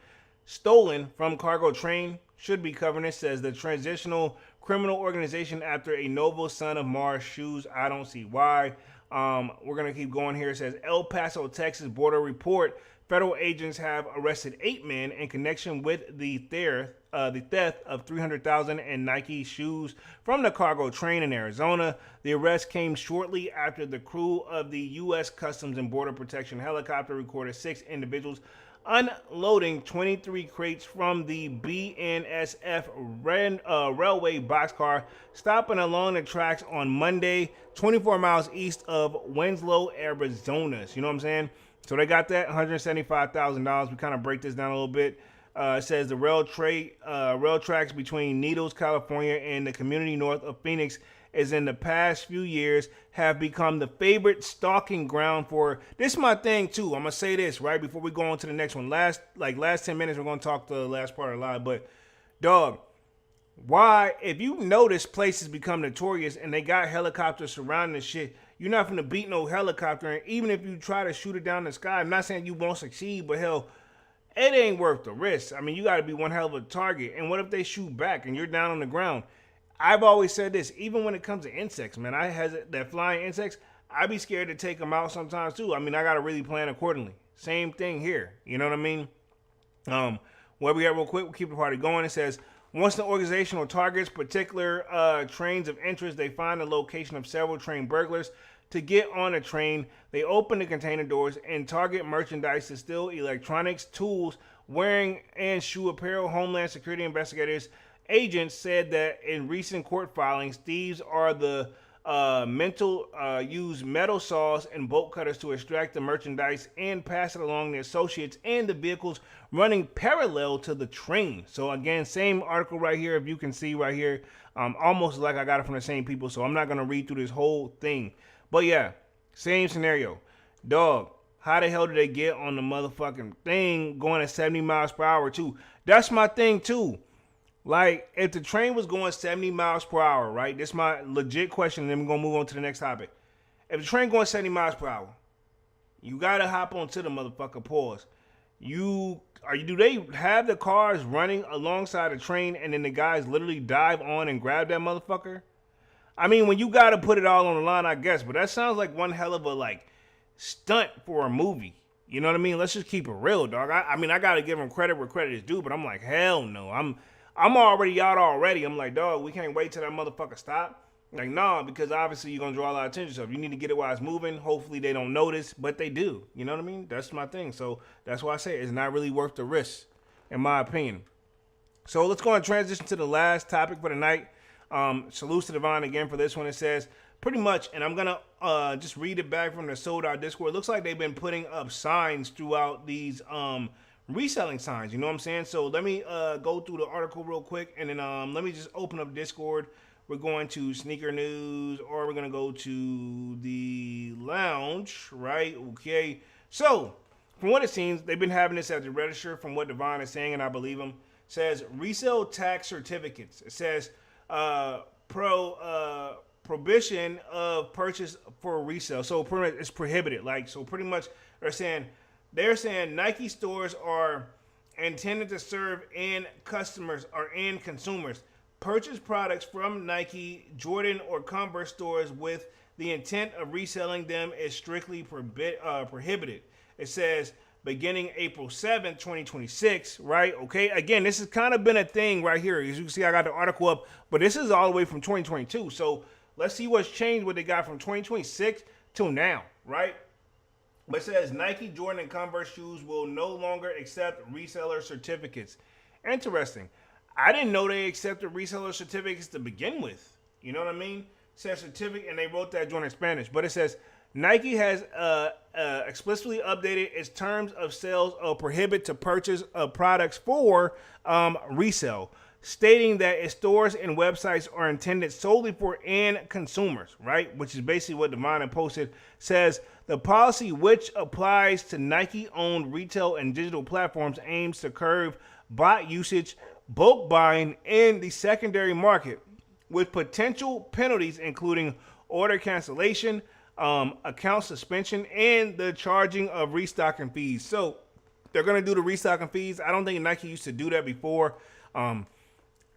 stolen from cargo train should be covered. It says the transitional criminal organization after a noble son of Mars shoes. I don't see why. We're going to keep going here. It says El Paso, Texas border report. Federal agents have arrested 8 men in connection with the theft of 300,000 in Nike shoes from the cargo train in Arizona. The arrest came shortly after the crew of the U.S. Customs and Border Protection helicopter recorded 6 individuals unloading 23 crates from the BNSF railway boxcar, stopping along the tracks on Monday, 24 miles east of Winslow, Arizona. You know what I'm saying? So they got that $175,000. We kind of break this down a little bit. It says the rail tracks between Needles, California, and the community north of Phoenix is in the past few years have become the favorite stalking ground for. This is my thing too. I'm gonna say this right before we go on to the next one. Last 10 minutes, we're gonna talk the last part of the live. But dog, why, if you notice places become notorious and they got helicopters surrounding the shit, you're not gonna beat no helicopter. And even if you try to shoot it down the sky, I'm not saying you won't succeed, but hell, it ain't worth the risk. I mean, you got to be one hell of a target. And what if they shoot back and you're down on the ground? I've always said this, even when it comes to insects, man, that flying insects, I be scared to take them out sometimes too. I mean, I got to really plan accordingly. Same thing here. You know what I mean? Where we at real quick, we'll keep the party going. It says, once the organization or targets particular trains of interest, they find the location of several train burglars. To get on a train, they open the container doors and target merchandise to steal electronics, tools, wearing and shoe apparel. Homeland Security investigators agents said that in recent court filings, thieves are the use metal saws and bolt cutters to extract the merchandise and pass it along the associates and the vehicles running parallel to the train. So again, same article right here, if you can see right here, almost like I got it from the same people. So I'm not going to read through this whole thing. But yeah, same scenario. Dog, how the hell did they get on the motherfucking thing going at 70 miles per hour too? That's my thing too. Like, if the train was going 70 miles per hour, right? This is my legit question, and then we're going to move on to the next topic. If the train going 70 miles per hour, you got to hop onto the motherfucker, pause. Do they have the cars running alongside the train and then the guys literally dive on and grab that motherfucker? I mean, when you got to put it all on the line, I guess, but that sounds like one hell of a, like, stunt for a movie. You know what I mean? Let's just keep it real, dog. I mean, I got to give them credit where credit is due, but I'm like, hell no. I'm already out already. I'm like, dog, we can't wait till that motherfucker stop. Like, nah, because obviously you're going to draw a lot of attention. So if you need to get it while it's moving, hopefully they don't notice, but they do. You know what I mean? That's my thing. So that's why I say it's not really worth the risk, in my opinion. So let's go and transition to the last topic for the night. Salutes to Devon again for this one. It says, pretty much, and I'm going to just read it back from the Sold Out Discord. It looks like they've been putting up signs throughout these reselling signs, you know what I'm saying? So let me go through the article real quick, and then let me just open up Discord. We're going to sneaker news, or we're going to go to the lounge, right? Okay. So from what it seems, they've been having this at the register from what Devon is saying, and I believe him. It says resale tax certificates. It says prohibition of purchase for resale. So pretty much it's prohibited. Like, so pretty much they're saying Nike stores are intended to serve end customers or end consumers. Purchase products from Nike, Jordan, or Converse stores with the intent of reselling them is strictly prohibited. It says beginning April 7th, 2026, right? Okay, again, this has kind of been a thing right here. As you can see, I got the article up, but this is all the way from 2022. So let's see what's changed, what they got from 2026 till now, right? But it says Nike, Jordan, and Converse shoes will no longer accept reseller certificates. Interesting. I didn't know they accepted reseller certificates to begin with. You know what I mean? It says certificate, and they wrote that joint in Spanish. But it says Nike has explicitly updated its terms of sales of prohibit to purchase of products for resale, stating that its stores and websites are intended solely for end consumers, right? Which is basically what Devon posted. Says the policy, which applies to Nike-owned retail and digital platforms, aims to curb bot usage, bulk buying in the secondary market, with potential penalties including order cancellation, account suspension, and the charging of restocking fees. So they're going to do the restocking fees. I don't think Nike used to do that before. I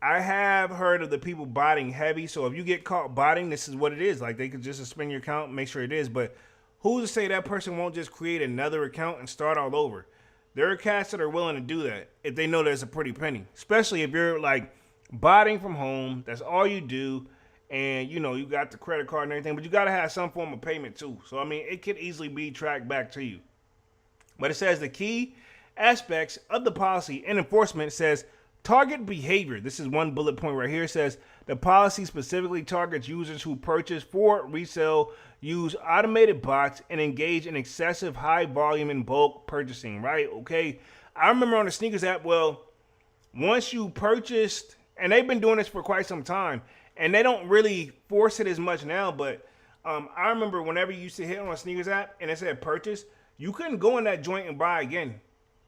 have heard of the people botting heavy. So if you get caught botting, this is what it is. Like, they could just suspend your account, make sure it is. But who's to say that person won't just create another account and start all over? There are cats that are willing to do that if they know there's a pretty penny. Especially if you're like botting from home, that's all you do, and you know you got the credit card and everything, but you got to have some form of payment too. So I mean, it could easily be tracked back to you. But it says the key aspects of the policy and enforcement says target behavior. This is one bullet point right here. It says the policy specifically targets users who purchase for resale, use automated bots, and engage in excessive high volume and bulk purchasing, right? Okay. I remember on the sneakers app, well, once you purchased, and they've been doing this for quite some time, and they don't really force it as much now, but I remember whenever you used to hit on a sneakers app and it said purchase, you couldn't go in that joint and buy again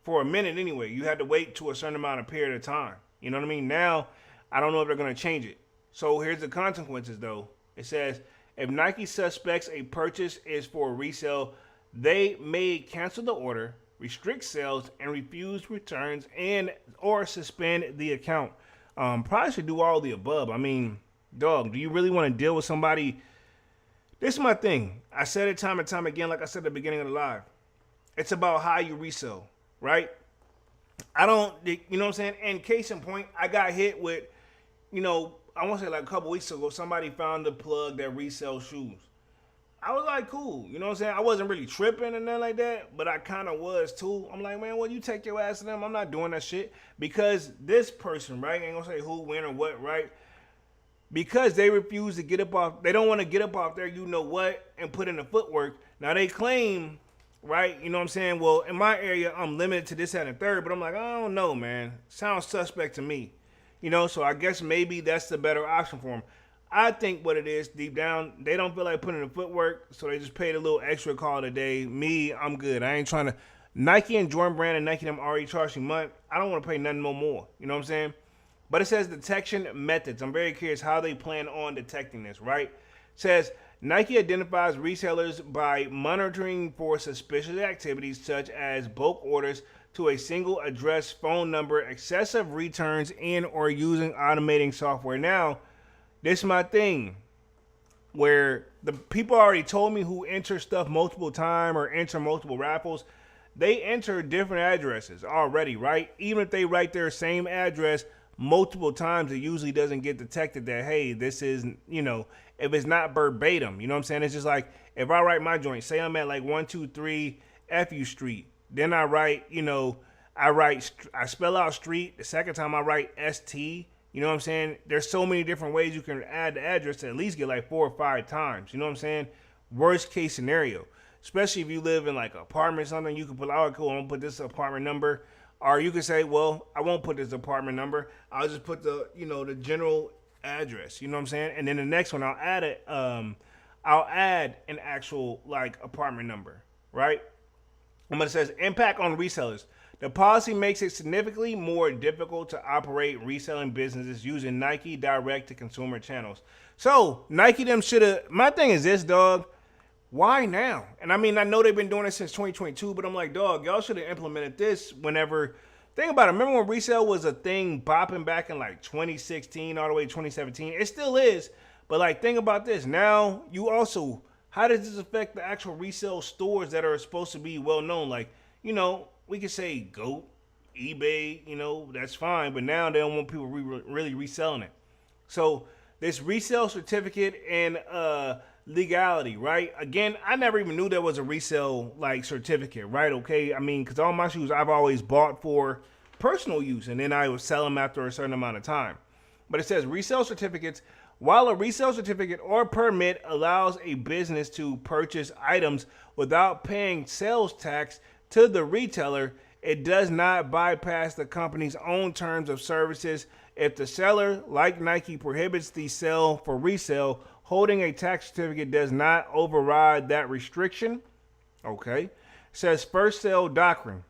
for a minute anyway. You had to wait to a certain amount of period of time. You know what I mean? Now, I don't know if they're going to change it. So here's the consequences, though. It says, if Nike suspects a purchase is for resale, they may cancel the order, restrict sales, and refuse returns and or suspend the account. Probably should do all the above. I mean, dog, do you really want to deal with somebody? This is my thing. I said it time and time again, like I said at the beginning of the live. It's about how you resell, right? I don't, you know what I'm saying? And case in point, I got hit with, I want to say like a couple weeks ago, somebody found a plug that resells shoes. I was like, cool. You know what I'm saying? I wasn't really tripping and nothing like that, but I kind of was too. I'm like, man, well, you take your ass to them. I'm not doing that shit. Because this person, right? Ain't gonna say who, when, or what, right? Because they refuse to get up off, they don't want to get up off there, you know what, and put in the footwork. Now they claim, right? You know what I'm saying? Well, in my area, I'm limited to this, that, and third, but I'm like, I don't know, man. Sounds suspect to me. So I guess maybe that's the better option for them. I think what it is, deep down, they don't feel like putting in the footwork, so they just paid a little extra call today. Me, I'm good. I ain't trying to. Nike and Jordan Brand and Nike them already charged me money. I don't want to pay nothing more. You know what I'm saying? But it says detection methods. I'm very curious how they plan on detecting this, right? It says Nike identifies resellers by monitoring for suspicious activities such as bulk orders to a single address, phone number, excessive returns, and or using automating software. Now, this is my thing, where the people already told me who enter stuff multiple times or enter multiple raffles. They enter different addresses already, right? Even if they write their same address multiple times, it usually doesn't get detected that, hey, this is, if it's not verbatim, you know what I'm saying? It's just like, if I write my joint, say I'm at like 123 FU Street, then I write, I spell out street. The second time I write ST, you know what I'm saying? There's so many different ways you can add the address to at least get like 4 or 5 times, you know what I'm saying? Worst case scenario, especially if you live in like an apartment or something, you can put, oh, cool, I'm gonna put this apartment number. Or you can say, well, I won't put this apartment number. I'll just put the, the general address. You know what I'm saying? And then the next one, I'll add an actual like apartment number, right? But it says impact on resellers. The policy makes it significantly more difficult to operate reselling businesses using Nike direct to consumer channels. So Nike them should have. My thing is this, dog. Why now? And I mean, I know they've been doing it since 2022, but I'm like, dog, y'all should have implemented this whenever. Think about it. Remember when resale was a thing bopping back in like 2016 all the way to 2017? It still is. But like, think about this. Now, you also, how does this affect the actual resale stores that are supposed to be well known? Like, we could say GOAT, eBay, that's fine. But now they don't want people really reselling it. So this resale certificate and legality, right? Again, I never even knew there was a resale like certificate, right? Okay, I mean, because all my shoes I've always bought for personal use, and then I would sell them after a certain amount of time. But it says resale certificates. While a resale certificate or permit allows a business to purchase items without paying sales tax to the retailer, it does not bypass the company's own terms of services. If the seller, like Nike, prohibits the sale for resale, holding a tax certificate does not override that restriction. Okay. It says first sale doctrine.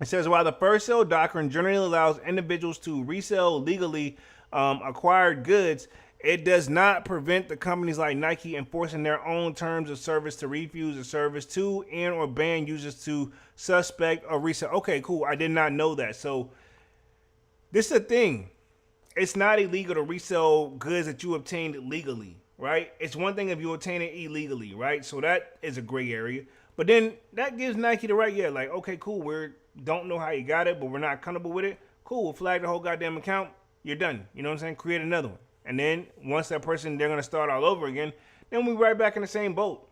It says while the first sale doctrine generally allows individuals to resell legally acquired goods, it does not prevent the companies like Nike enforcing their own terms of service to refuse a service to and or ban users to suspect or resell. Okay, cool. I did not know that. So this is the thing. It's not illegal to resell goods that you obtained legally, right? It's one thing if you obtain it illegally, right? So that is a gray area. But then that gives Nike the right, like, okay, cool. We don't know how you got it, but we're not comfortable with it. Cool. We'll flag the whole goddamn account. You're done. You know what I'm saying? Create another one. And then once that person, they're going to start all over again. Then we right back in the same boat.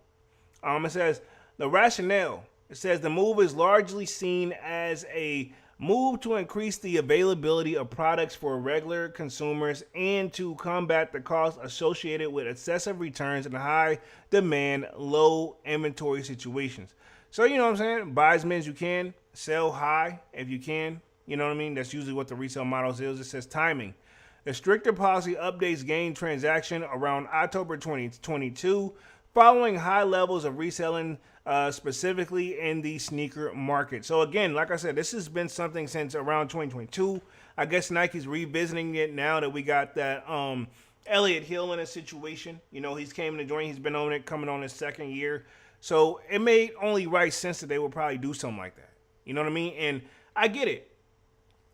It says the rationale. It says the move is largely seen as a move to increase the availability of products for regular consumers and to combat the costs associated with excessive returns and high demand, low inventory situations. So, you know what I'm saying? Buy as many as you can, sell high if you can, You know what I mean? That's usually what the resale models is. It says timing. The stricter policy updates gained transaction around October 2022, following high levels of reselling, specifically in the sneaker market. So again, like I said, this has been something since around 2022. I guess Nike's revisiting it now that we got that Elliott Hill in a situation. You know, he's came to join. He's been on it, coming on his second year. So it made only right sense that they would probably do something like that. You know what I mean? And I get it.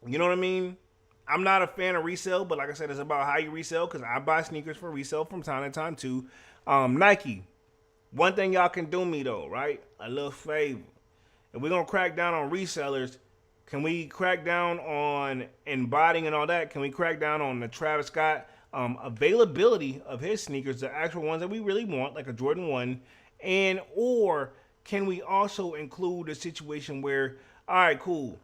You know what I mean? I'm not a fan of resale, but like I said, it's about how you resell because I buy sneakers for resale from time to time too. Nike, one thing y'all can do me though, right? A little favor. If we're going to crack down on resellers, can we crack down on embodying and all that? Can we crack down on the Travis Scott availability of his sneakers, the actual ones that we really want, like a Jordan 1? And or can we also include a situation where, all right, cool,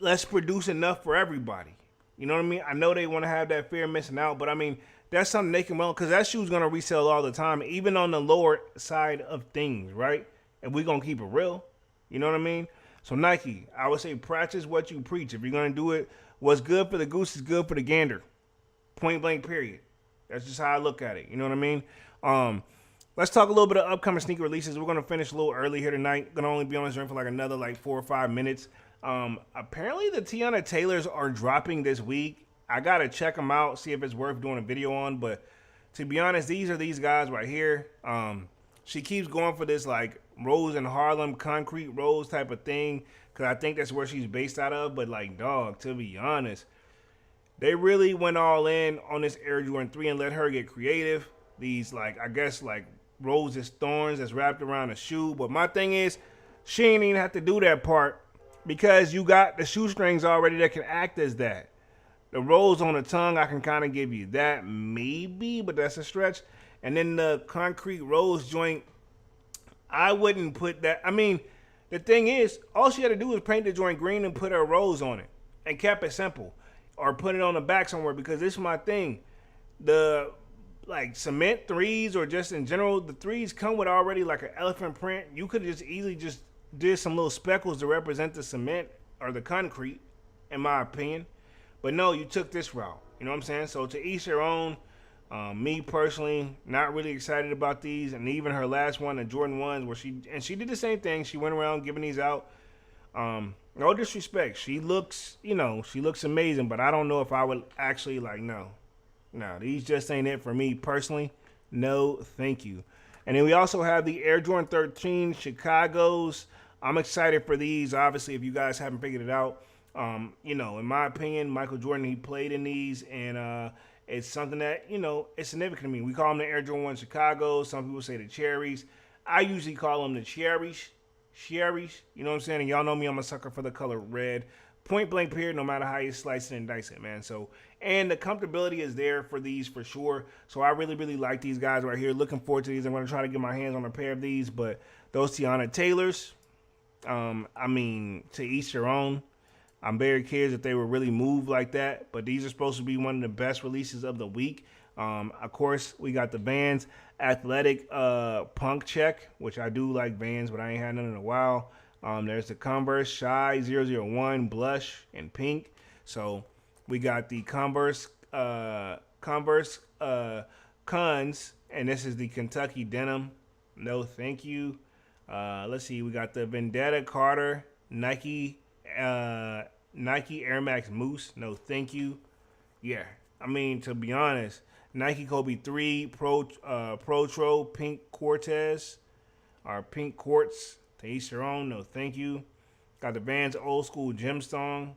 let's produce enough for everybody. You know what I mean? I know they want to have that fear of missing out, but I mean, that's something they can well, because that shoe's going to resell all the time, even on the lower side of things, right? And we're going to keep it real. You know what I mean? So Nike, I would say practice what you preach. If you're going to do it, what's good for the goose is good for the gander. Point blank, period. That's just how I look at it. You know what I mean? Let's talk a little bit of upcoming sneaker releases. We're going to finish a little early here tonight. Going to only be on this joint for like another 4 or 5 minutes. Apparently the Tiana Taylors are dropping this week. I got to check them out, see if it's worth doing a video on. But to be honest, these are these guys right here. She keeps going for this like Rose in Harlem, Concrete Rose type of thing, because I think that's where she's based out of. But like, dog, to be honest, they really went all in on this Air Jordan 3 and let her get creative. These I guess roses thorns that's wrapped around the shoe. But my thing is, she ain't even have to do that part because you got the shoestrings already that can act as that. The rose on the tongue, I can kind of give you that maybe, but that's a stretch. And then the concrete rose joint, I wouldn't put that. I mean, the thing is, all she had to do was paint the joint green and put her rose on it and kept it simple. Or put it on the back somewhere, because this is my thing. The cement threes, or just in general, the threes come with already like an elephant print. You could just easily just did some little speckles to represent the cement or the concrete, in my opinion. But no, you took this route. You know what I'm saying? So to each their own. Me personally, not really excited about these. And even her last one, the Jordan 1s, where she did the same thing. She went around giving these out. No disrespect. She looks amazing, but I don't know if I would actually no, these just ain't it for me personally. No, thank you. And then we also have the Air Jordan 13 Chicago's. I'm excited for these. Obviously, if you guys haven't figured it out, in my opinion, Michael Jordan, he played in these, and it's something that, it's significant to me. We call them the Air Jordan 1 Chicago. Some people say the Cherries. I usually call them the Cherries. Cherries, you know what I'm saying? And y'all know me, I'm a sucker for the color red. Point blank period, no matter how you slice it and dice it, man. So, and the comfortability is there for these for sure. So I really, really like these guys right here. Looking forward to these. I'm going to try to get my hands on a pair of these. But those Tiana Taylors, to each their own. I'm very curious if they were really moved like that. But these are supposed to be one of the best releases of the week. Of course, we got the Vans Athletic Punk Check, which I do like Vans, but I ain't had none in a while. There's the Converse Shy 001 Blush in pink. So we got the Converse Cons, and this is the Kentucky Denim. No, thank you. Let's see. We got the Vendetta Carter Nike Air Max Moose. No, thank you. Yeah, to be honest, Nike Kobe 3 Pro Pink Cortez, or Pink Quartz, to each their own. No, thank you. Got the Vans Old School Gemstone.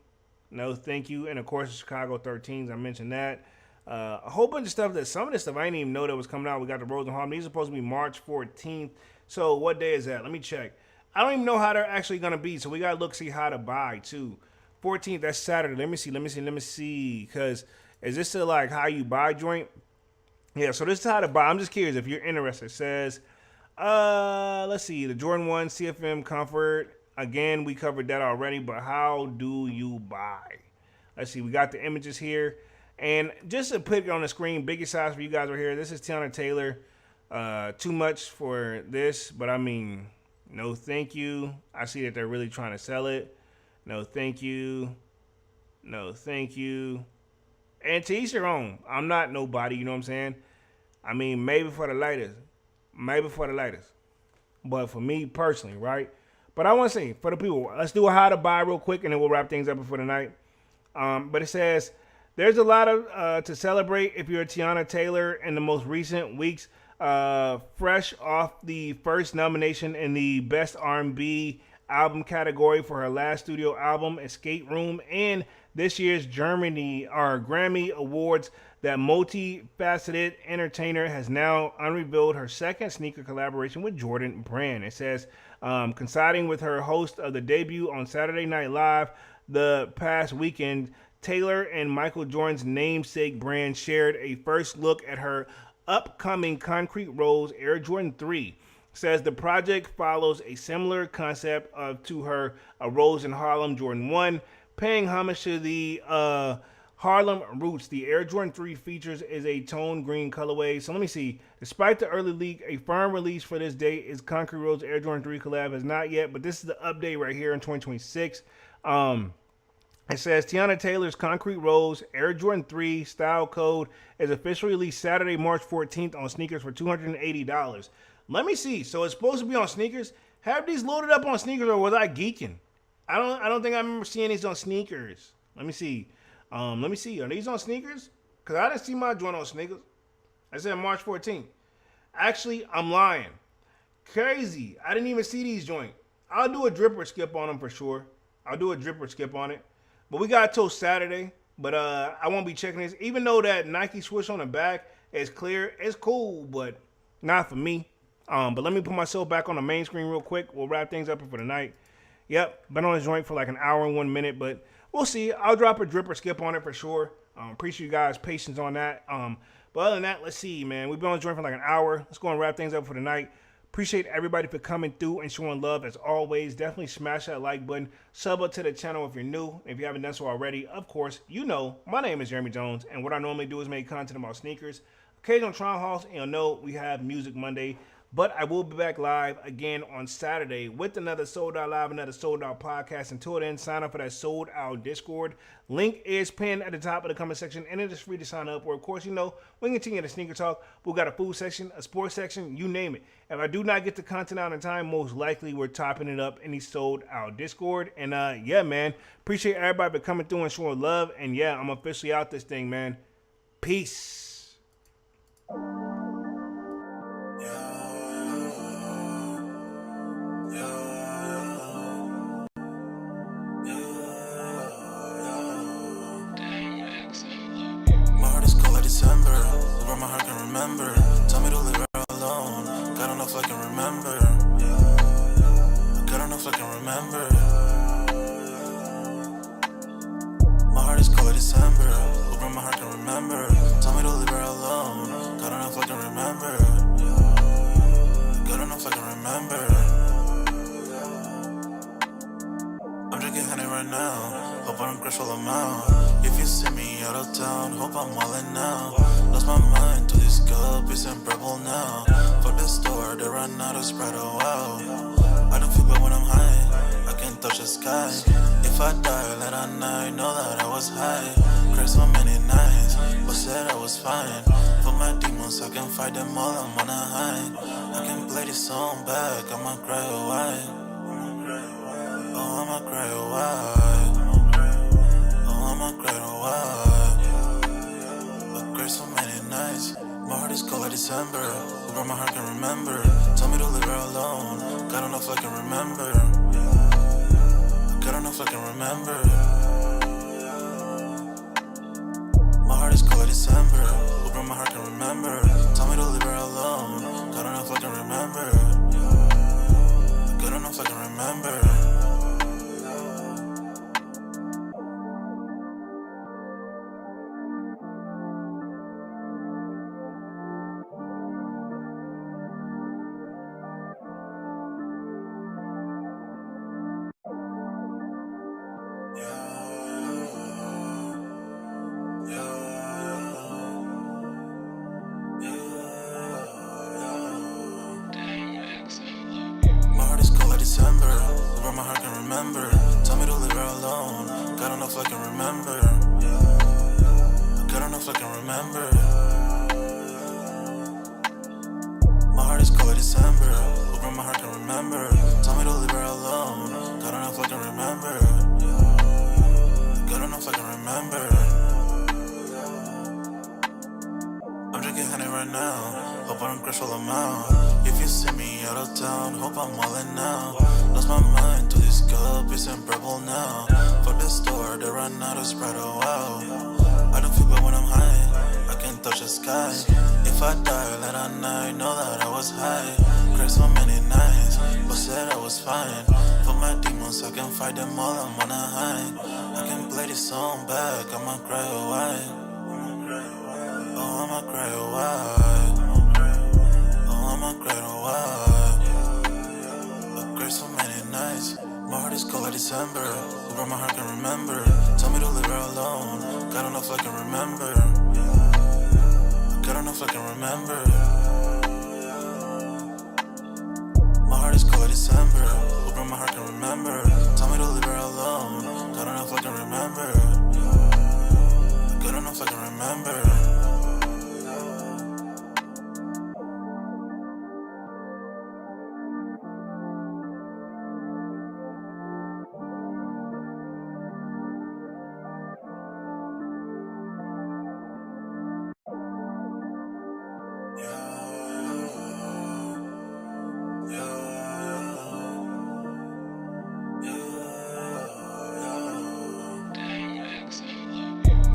No, thank you. And of course, the Chicago 13s. I mentioned that. A whole bunch of stuff some of this stuff I didn't even know that was coming out. We got the Rose and Harlem. These are supposed to be March 14th. So what day is that? Let me check. I don't even know how they're actually going to be. So we got to look, see how to buy too. 14th, that's Saturday. Let me see. Because is this the how you buy joint? Yeah, so this is how to buy. I'm just curious if you're interested. It says, let's see, the Jordan 1 CFM Comfort. Again, we covered that already, but how do you buy? Let's see, we got the images here. And just to put it on the screen, biggest size for you guys right here. This is Tiana Taylor. Too much for this, but no, thank you. I see that they're really trying to sell it. No, thank you. No, thank you. And to each your own. I'm not nobody, you know what I'm saying? I mean, maybe for the lighters. Maybe for the lighters. But for me personally, right? But I want to say, for the people, let's do a how to buy real quick and then we'll wrap things up for the night. But it says, there's a lot of to celebrate if you're Tiana Taylor in the most recent weeks. Fresh off the first nomination in the Best R&B album category for her last studio album, Escape Room, and this year's Germany or Grammy Awards. That multifaceted entertainer has now unrevealed her second sneaker collaboration with Jordan Brand. It says, coinciding with her host of the debut on Saturday Night Live the past weekend, Taylor and Michael Jordan's namesake brand shared a first look at her upcoming Concrete Rose Air Jordan 3. Says the project follows a similar concept to her Rose in Harlem Jordan 1, paying homage to the Harlem roots. The Air Jordan 3 features is a tone green colorway. So let me see. Despite the early leak, a firm release for this date is Concrete Rose Air Jordan 3 collab has not yet, but this is the update right here in 2026. It says Tiana Taylor's Concrete Rose Air Jordan 3 style code is officially released Saturday, March 14th on sneakers for $280. Let me see. So it's supposed to be on sneakers. Have these loaded up on sneakers, or was I geeking? I don't think I remember seeing these on sneakers. Let me see. Let me see. Are these on sneakers? Because I didn't see my joint on sneakers. I said March 14th. Actually, I'm lying. Crazy. I didn't even see these joint. I'll do a drip or skip on them for sure. I'll do a drip or skip on it. But we got till Saturday. But I won't be checking this. Even though that Nike swoosh on the back is clear, it's cool, but not for me. But let me put myself back on the main screen real quick. We'll wrap things up for the night. Yep, been on this joint for like an hour and 1 minute, but we'll see. I'll drop a drip or skip on it for sure. Appreciate you guys' patience on that. But other than that, let's see, man. We've been on this joint for like an hour. Let's go and wrap things up for the night. Appreciate everybody for coming through and showing love as always. Definitely smash that like button. Sub up to the channel if you're new. If you haven't done so already, of course, you know, my name is Jeremy Jones, and what I normally do is make content about sneakers. Occasional Tron Halls, and you'll know we have Music Monday. But I will be back live again on Saturday with another Sold Out Live, another Sold Out podcast. Until then, sign up for that Sold Out Discord. Link is pinned at the top of the comment section, and it is free to sign up. Or, of course, you know, we can continue the sneaker talk. We've got a food section, a sports section, you name it. If I do not get the content out in time, most likely we're topping it up in the Sold Out Discord. And, yeah, man, appreciate everybody for coming through and showing love. And, yeah, I'm officially out this thing, man. Peace. December, where my heart can remember. Tell me to leave her alone. God don't know if I can remember. God don't know if I can remember. My heart is cold like December, where my heart can remember. Tell me to leave her alone. God don't know if I can remember. God don't know if I can remember. I'm drinking honey right now. Hope I don't crash while I'm out. If you see me out of town, hope I'm wildin' now. Lost my mind to this cup, it's unbearable now. For the store, they run out of Sprite, oh wow. I don't feel bad when I'm high, I can't touch the sky. If I die late at night, know that I was high. Cried so many nights, but said I was fine. For my demons, I can fight them all, I'm on a high. I can play this song back, I'ma cry a while. Oh, I'ma cry a while. I'ma cry a while. I cried so many nights. My heart is cold like December, where my heart can remember. Tell me to leave her alone. God don't know if I can remember. God don't know if I can remember. My heart is cold like December, where my heart can remember. Tell me to leave her alone. God don't know if I can remember. God don't know if I can remember. December, where my heart can remember. Tell me me to leave her alone. God enough I can remember. God enough I can remember. My heart is cold like December. Open my heart can remember. Tell me to leave her alone. God enough I can remember. God enough I can remember. I'm drinking honey right now. Hope I don't crash all amount. If you see me out of town, hope I'm wildin' now. Lost my mind to this cup, it's unbearable now. For the store, they run out of Sprite, oh wow. I don't feel bad when I'm high, I can touch the sky. If I die late at night, know that I was high. Cried so many nights, but said I was fine. For my demons, I can fight them all, I'm on a high. I can play this song back, I'ma cry a while. Oh, I'ma cry a while. Oh, I'ma cry a while. I cried so many nights. My heart is cold like December. Over my heart can remember. Tell me to leave her alone. God enough I can remember. God enough I can remember. My heart is cold like December. Over my heart can remember. Tell me to leave her alone. God enough I can remember. God enough I can remember.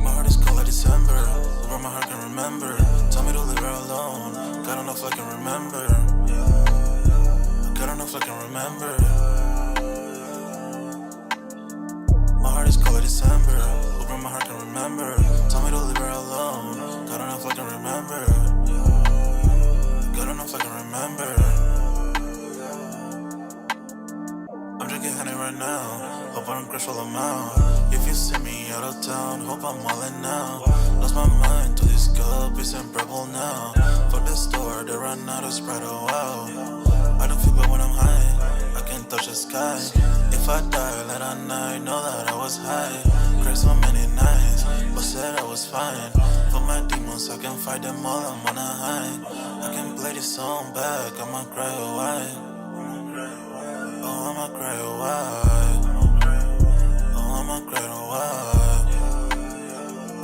My heart is cold like December. Over my heart can remember. Tell me to leave her alone. God enough I can remember. God enough I can remember. My heart is cold like December. Over my heart can remember. Tell me to leave her alone. God enough I can remember. God enough I can remember. I'm drinking honey right now. Hope I don't crash all amount. If you see me out of town, hope I'm wildin' now. Lost my mind to this cup, it's unbearable now. For the store, they run out of Sprite, oh wow. I don't feel bad when I'm high, I can touch the sky. If I die late at night, know that I was high. Cried so many nights, but said I was fine. For my demons, I can fight them all, I'm on a high. I can play this song back, I'ma cry a while. Oh, I'ma cry a while. Oh, I'ma cry a while.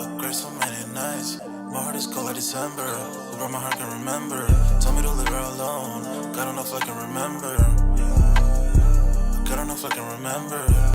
I cried so many nights. My heart is cold like December. Over my heart can remember. Tell me to leave her alone. God enough I can remember. God enough I can remember.